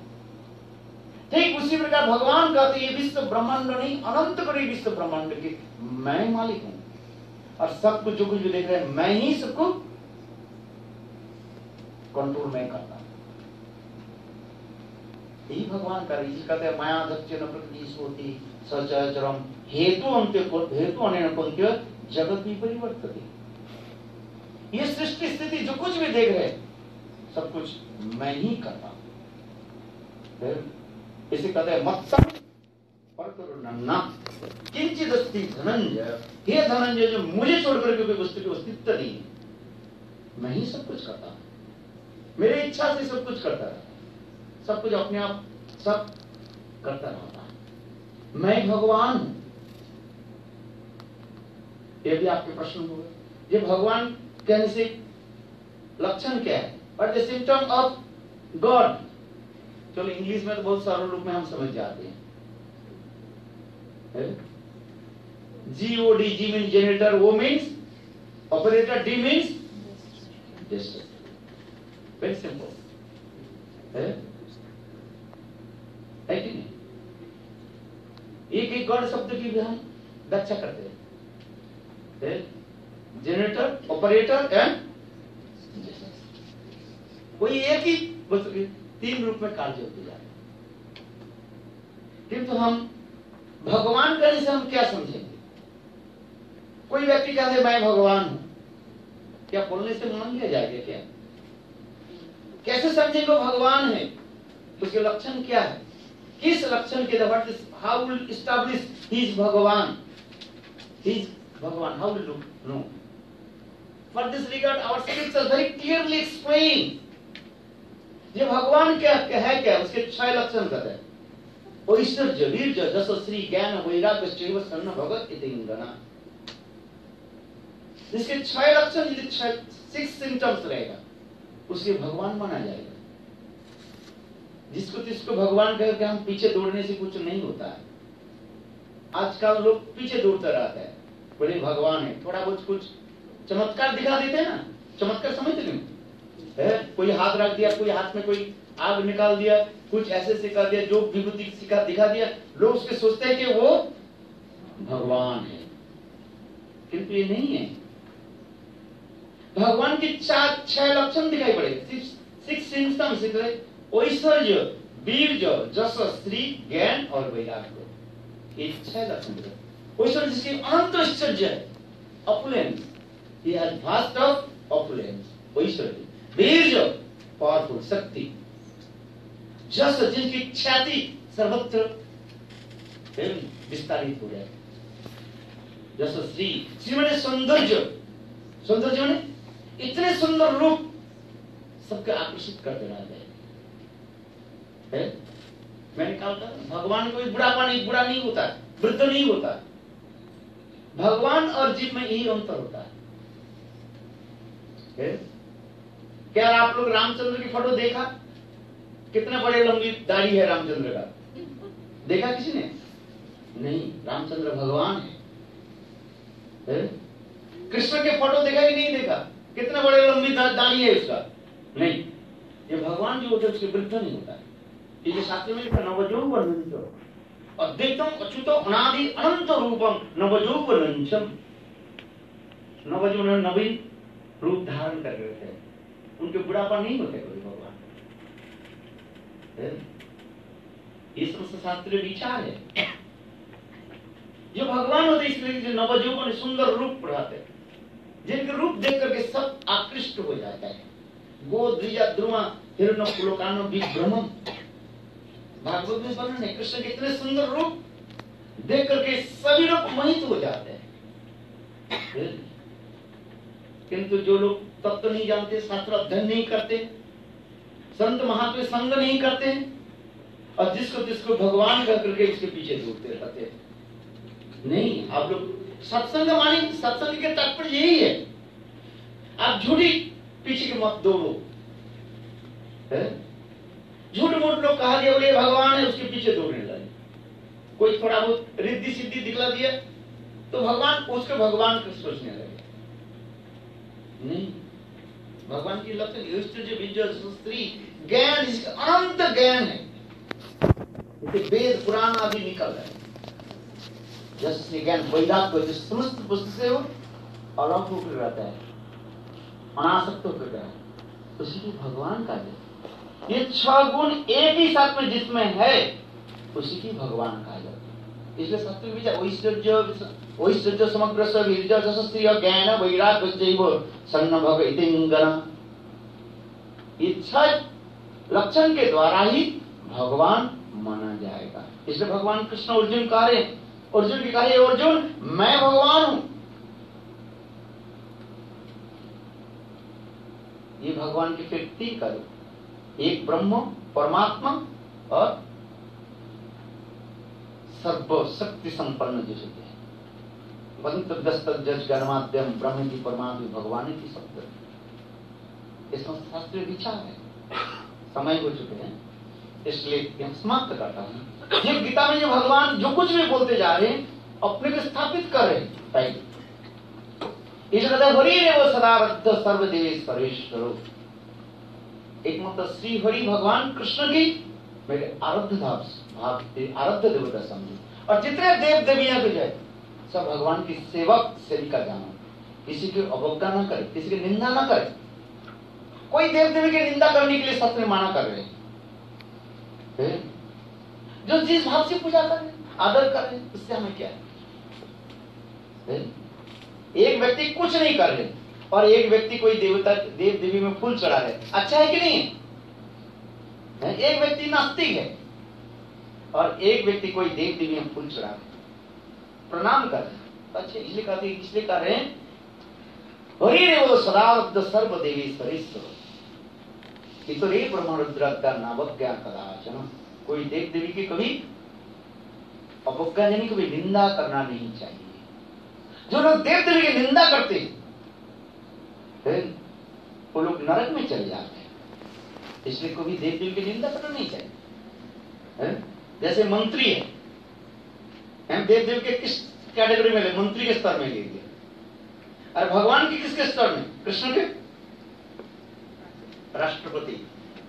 ठीक उसी प्रकार भगवान कहते ये विश्व ब्रह्मांड नहीं, अनंत करी विश्व ब्रह्मांड की मैं मालिक हूं, और सब कुछ जो कुछ भी देख रहे हैं, मैं ही सबको कंट्रोल में करता है। यही भगवान का रीति कहते हैं, माया दक्षिण प्रकृति सोती सचराचरम हेतु अनेन जगत भी परिवर्तते। ये सृष्टि स्थिति जो कुछ भी देख रहे हैं, सब कुछ मैं ही करता हूं। इसे कहते हैं मत्सम परतुर्नन्ना किंचित अस्ति धनंजय। हे धनंजय, जो मुझे छोड़कर के कोई वस्तु की अस्तित्व नहीं है, मैं ही सब कुछ करता हूं, मेरी इच्छा से सब कुछ करता रहता है, सब कुछ अपने आप सब करता रहता है। मैं भगवान हूं। ये भी आपके प्रश्न होगा, ये भगवान कहने से लक्षण क्या है? और द सिम्टम ऑफ गॉड, चलो इंग्लिश में तो बहुत सारे रूप में हम समझ जाते हैं। GOD, G means generator, O means operator, D means destructor. Very simple है कि नहीं? एक एक गॉड शब्द की भी हम व्याख्या करते हैं, जनरेटर, ऑपरेटर एंड कोई एक ही वस्तु के तीन रूप में कार्य होते जा रहे हैं। किंतु हम भगवान कहने से हम क्या समझेंगे? कोई व्यक्ति कहते मैं भगवान हूं, क्या बोलने से मान लिया जाएगा क्या? कैसे समझेंगे वो भगवान है? उसके लक्षण क्या है? किस लक्षण के द्वारा how will establish he is Bhagwan? He is Bhagwan, how will know? For this regard our scriptures very clearly explain ये भगवान क्या है, क्या उसके 6 लक्षण कहते हैं। ऐश्वर्य, वीर्य, जशश्री, ज्ञान, वैराग्य, शैव, सन्न, भगत इति इंद्रना। इसके 6 लक्षण, 6 सिम्टम्स रहेगा, उसके भगवान माना जाएगा। जिसको भगवान कह के हम पीछे दौड़ने से कुछ नहीं होता है। आजकल लोग पीछे दौड़ते रहते हैं, बोले भगवान है, थोड़ा बहुत कुछ चमत्कार दिखा देते हैं ना। चमत्कार समझ नहीं है, कोई हाथ रख दिया, कोई हाथ में कोई आग निकाल दिया, कुछ ऐसे सिखा दिया, जो विभूति दिखा दिया, लोग उसके सोचते हैं कि वो भगवान है, किंतु ये नहीं है। भगवान के 6 लक्षण दिखाई पड़ेगा, 6 सिम्टम्स। ऐश्वर्य, वीर, जस, श्री, ज्ञान और वैराग्य, ये 6 लक्षण है। वो ईश्वर जिसकी अनंत ऐश्वर्य है, opulence, he has vast of opulence, वो ईश्वर। वीर, पावरफुल, शक्ति। जस, जिनकी ख्याति सर्वत्र विस्तारित हो जाए। जस, श्री, श्री माने सौंदर्य, सौंदर्य माने इतने सुंदर रूप सबके आकर्षित कर देना है। मैंने कहा था भगवान कोई बुढ़ापा नहीं, बुरा नहीं होता, वृद्ध नहीं होता। भगवान और जीव में यही अंतर होता है। क्या आप लोग रामचंद्र की फोटो देखा? कितने बड़े लंबी दाढ़ी है रामचंद्र का? देखा किसी ने? नहीं, रामचंद्र भगवान है। कृष्ण के फोटो देखा कि नहीं देखा? कितने बड़े लंबी दाढ़ी है उसका? नहीं, ये भगवान जो होते उसके वृद्ध नहीं होता। ये शास्त्र में लिखा नवजौवनंचम अद्वैतम अच्युतो अनादि अनंत रूपम नवजौवनंचम। नवजौवन नवीन रूप धारण कर रहे थे, उनके बुढ़ापा नहीं होते कोई भगवान। ये समस्त शास्त्रीय विचार है। जो भगवान होते इसलिए जो नवजौवन सुंदर रूप बढ़ाते, जिनके रूप देख करके सब आकृष्ट हो जाता है। गो द्विजा द्रुमा हिरण्य पुलोकानो विभ्रमम, भागवत में वर्णन है कृष्ण के इतने सुंदर रूप देख करके सभी लोग मोहित हो जाते हैं। किंतु जो लोग तत्व नहीं जानते, शास्त्र अध्ययन नहीं करते, संत महात्मा संग नहीं करते, और जिसको जिसको भगवान कह करके उसके पीछे दौड़ते रहते। नहीं, आप लोग सत्संग माने, सत्संग के तात्पर्य यही है, आप झूठी पीछे के मत दौड़ो। झूठ मूठ लोग कहा दिया बोले भगवान है, उसके पीछे दौड़ने लगे। कोई थोड़ा बहुत रिद्धि सिद्धि दिखला दिया तो भगवान, उसके भगवान को सोचने लगे। नहीं, भगवान की लक्षण स्त्री ज्ञान, जिसका अनंत ज्ञान है, वेद पुराण आदि निकल रहे हैं। जैसे ज्ञान वैराग्य जो समस्त पुस्तक से वो अलग होकर रहता है, अनासक्त होकर रहता है, उसी की भगवान का है। ये 6 गुण एक ही साथ में जिसमें है उसी की भगवान कहा जाता है। इसलिए सत्य विचार ऐश्वर्य समग्र वीर्य जशस्त्री ज्ञान वैराग्य सन्न भग इतिंगना, ये 6 लक्षण के द्वारा ही भगवान माना जाएगा। इसलिए भगवान कृष्ण अर्जुन कह रहे, अर्जुन की कहा अर्जुन मैं भगवान हूं। ये भगवान के फिर 3 करो, एक ब्रह्म परमात्मा और सर्वशक्ति संपन्न जिसे गणमाद्यम ब्रह्म की परमात्मा भगवान की शब्द। इसमें शास्त्रीय विचार है। समय हो चुके हैं इसलिए हम समाप्त करता हूं। ये गीता में जो भगवान जो कुछ भी बोलते जा रहे हैं अपने को स्थापित कर रहे हैं। पहले इसे कहते हैं हरि रेव सदारब्ध सर्वदेवेश्वरेश्वरो, एक मतलब श्री हरि भगवान कृष्ण की मेरे आराध्य आराध्य देवता समझो, और जितने देव देवियां भी जाए सब भगवान की सेवक सेविका जानो। किसी की अवज्ञा न करे, किसी की निंदा न करे। कोई देव देवी की निंदा करने के लिए सत्य माना कर रहे हैं। जो जिस भाव से पूजा कर रहे आदर कर रहे उससे हमें क्या है? एक व्यक्ति कुछ नहीं कर रहे और एक व्यक्ति कोई देवता देव देवी में फूल चढ़ा रहे, अच्छा है कि नहीं है? एक व्यक्ति नास्तिक है और एक व्यक्ति कोई देव देवी में फूल चढ़ा रहे, प्रणाम कर रहे, अच्छा इसलिए कहते इसलिए कर रहे हैं हरि रेव सदा सर्वदेवेश्वरेश्वर ईश्वरे ब्रह्मरुद्रता नावज्ञा कदाचन। कोई देव देवी की कभी अवज्ञा नहीं, कभी निंदा करना नहीं चाहिए। जो लोग देव देवी की निंदा करते हैं वो लोग नरक में चले जाते हैं, इसलिए कभी देव देवी की निंदा करना नहीं चाहिए। जैसे मंत्री है, हम देव देव के किस कैटेगरी में ले, मंत्री के स्तर में ले लिया, अरे भगवान की किसके स्तर में? कृष्ण के राष्ट्रपति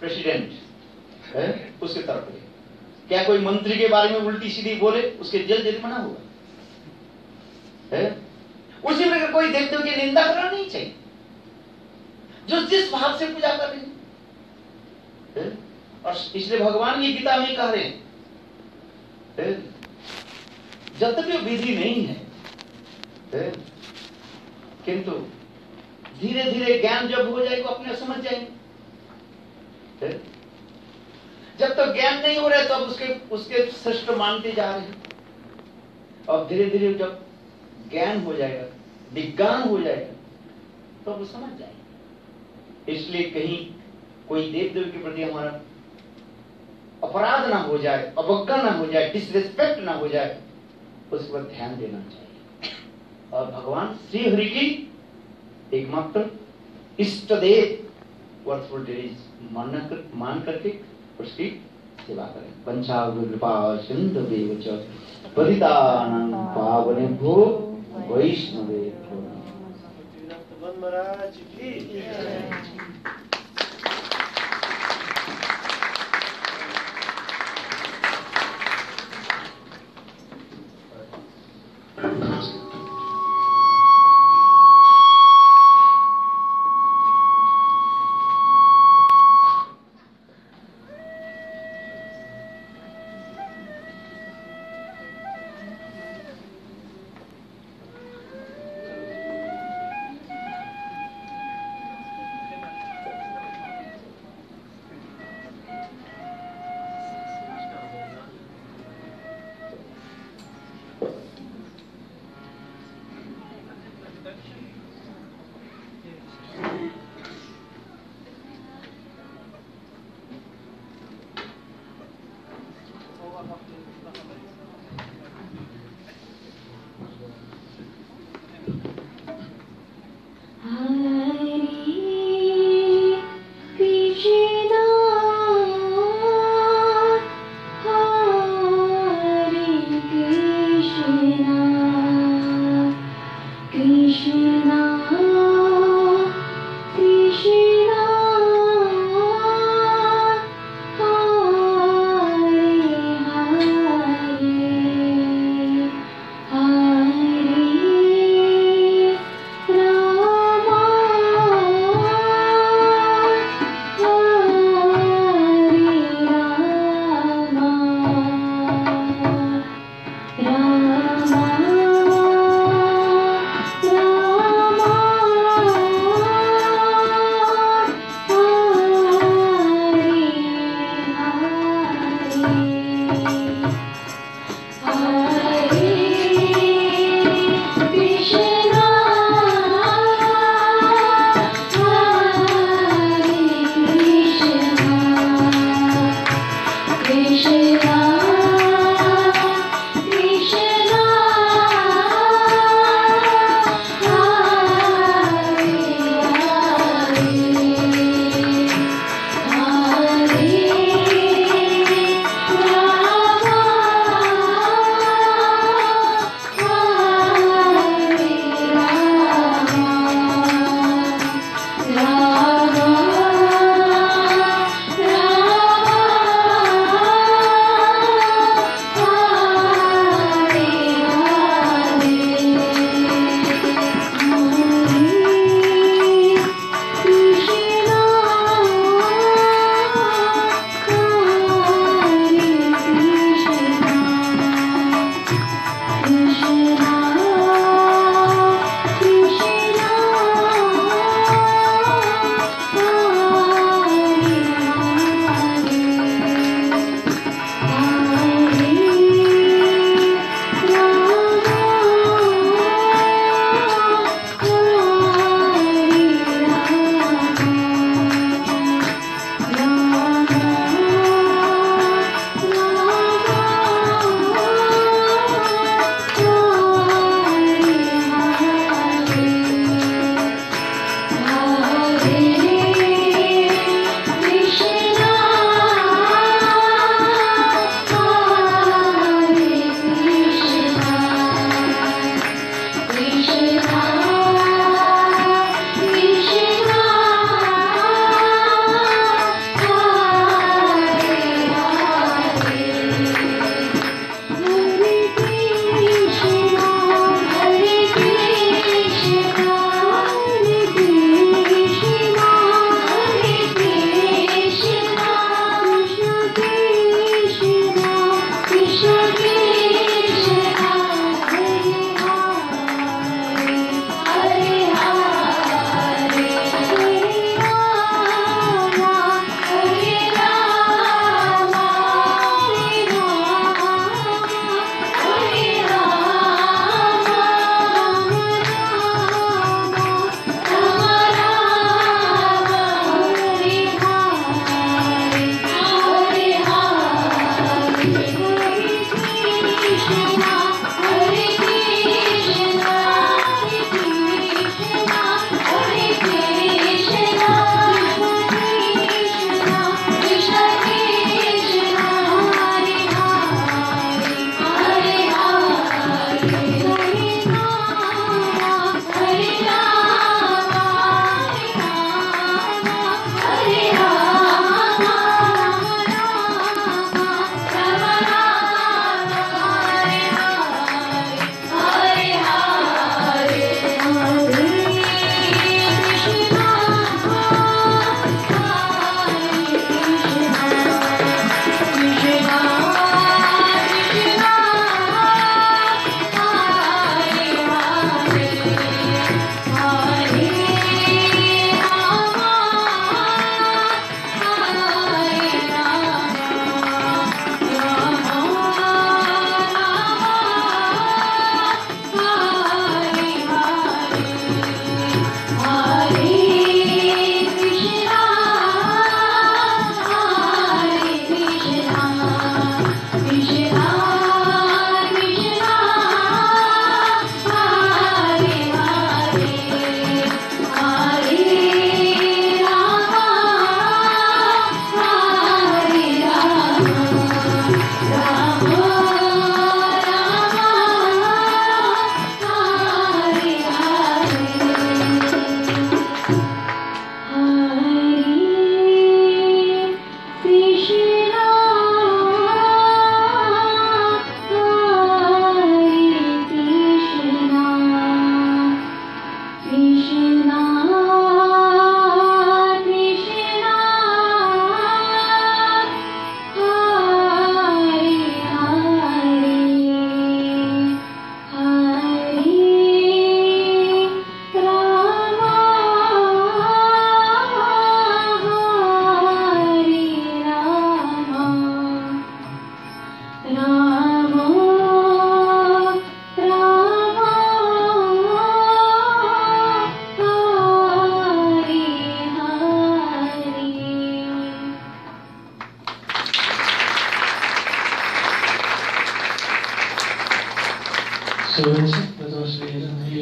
प्रेसिडेंट है उसके तरफ ले। क्या कोई मंत्री के बारे में उल्टी सीधी बोले उसके जेल जुर्माना होगा है? उसी प्रकार कोई देव देव की निंदा करना नहीं चाहिए जो जिस भाव से पूजा कर रहे हैं। और इसलिए भगवान ये गीता में कह रहे हैं, जब तक ये विधि नहीं है, किंतु धीरे धीरे ज्ञान जब हो जाएगा अपने समझ जाएंगे। जब तक ज्ञान नहीं हो रहा है तब उसके श्रेष्ठ मानते जा रहे हैं, और धीरे धीरे जब ज्ञान हो जाएगा, विज्ञान हो जाएगा, तो वो समझ जाएंगे। इसलिए कहीं कोई देव देवी के प्रति हमारा अपराध ना हो जाए, अवज्ञा ना हो जाए, डिसरिस्पेक्ट ना हो जाए, उस पर ध्यान देना चाहिए। और भगवान श्री हरि की एकमात्र इष्ट देव वर्षफुल डेज मान करके उसकी सेवा करें। पंचाकृपा सिंधुदेव च पतितानां पावनेभ्यो वैष्णवेभ्यो नमः। महाराज की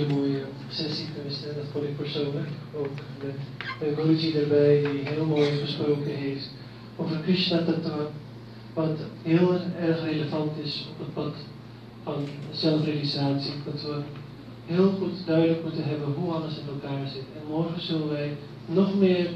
hele mooie sessie geweest. Dat vond ik persoonlijk. Ook met Guruji erbij, die heel mooi gesproken heeft over Krishna Tattva. Wat heel erg relevant is op het pad van zelfrealisatie. Dat we heel goed duidelijk moeten hebben hoe alles in elkaar zit. En morgen zullen wij nog meer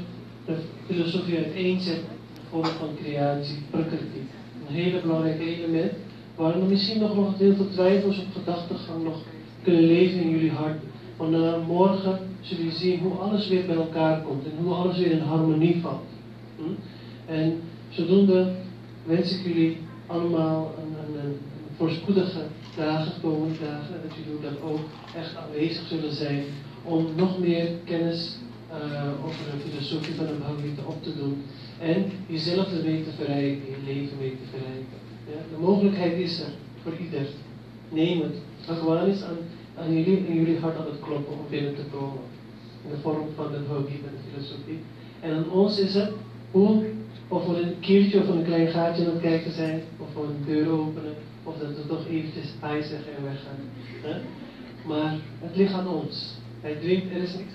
de filosofie uiteenzetten in de vorm van creatie, prakriti. Een hele belangrijke element, waar er misschien nog heel veel twijfels of gedachtegang nog kunnen leven in jullie hart. Want morgen zullen jullie zien hoe alles weer bij elkaar komt en hoe alles weer in harmonie valt. En zodoende wens ik jullie allemaal een voorspoedige dagen, komende dagen, dat jullie dat ook echt aanwezig zullen zijn om nog meer kennis over de filosofie van de Bhagavad Gita op te doen en jezelf ermee te verrijken, je leven mee te verrijken. Ja? De mogelijkheid is er voor ieder. Neem het. Bhagwan is aan jullie hart aan het kloppen om binnen te komen. In de vorm van de Bhagavad Gita en de filosofie. En aan ons is het hoe, of we een keertje of een klein gaatje aan het kijken zijn, of we een deur openen, of dat we toch eventjes hi zeggen en weggaan. Maar het ligt aan ons. Er is niks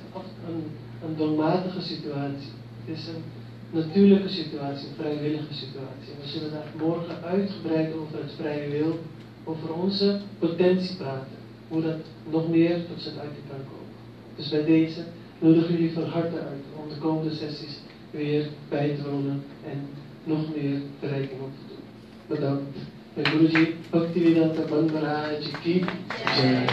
een dogmatische situatie. Het is een natuurlijke situatie, een vrijwillige situatie. En we zullen daar morgen uitgebreid over het vrije wil, over onze potentie praten. Hoe dat nog meer tot zijn uiting kan komen. Dus bij deze nodig jullie van harte uit om de komende sessies weer bij te wonen en nog meer verrijking op te doen. Bedankt. En Guruji, Bhaktivedanta Maharaj ki jai.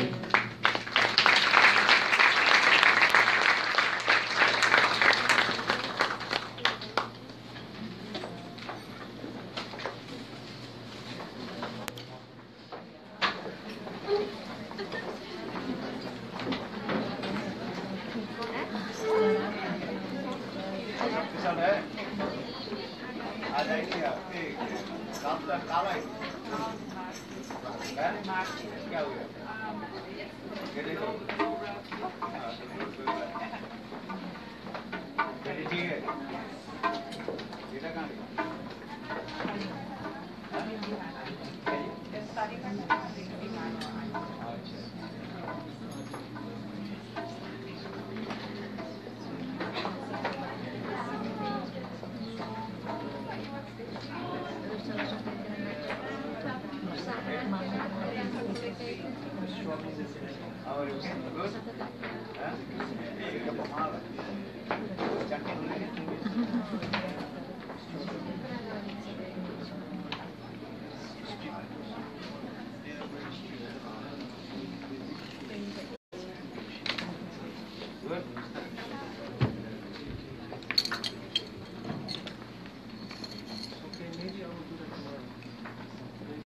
Good.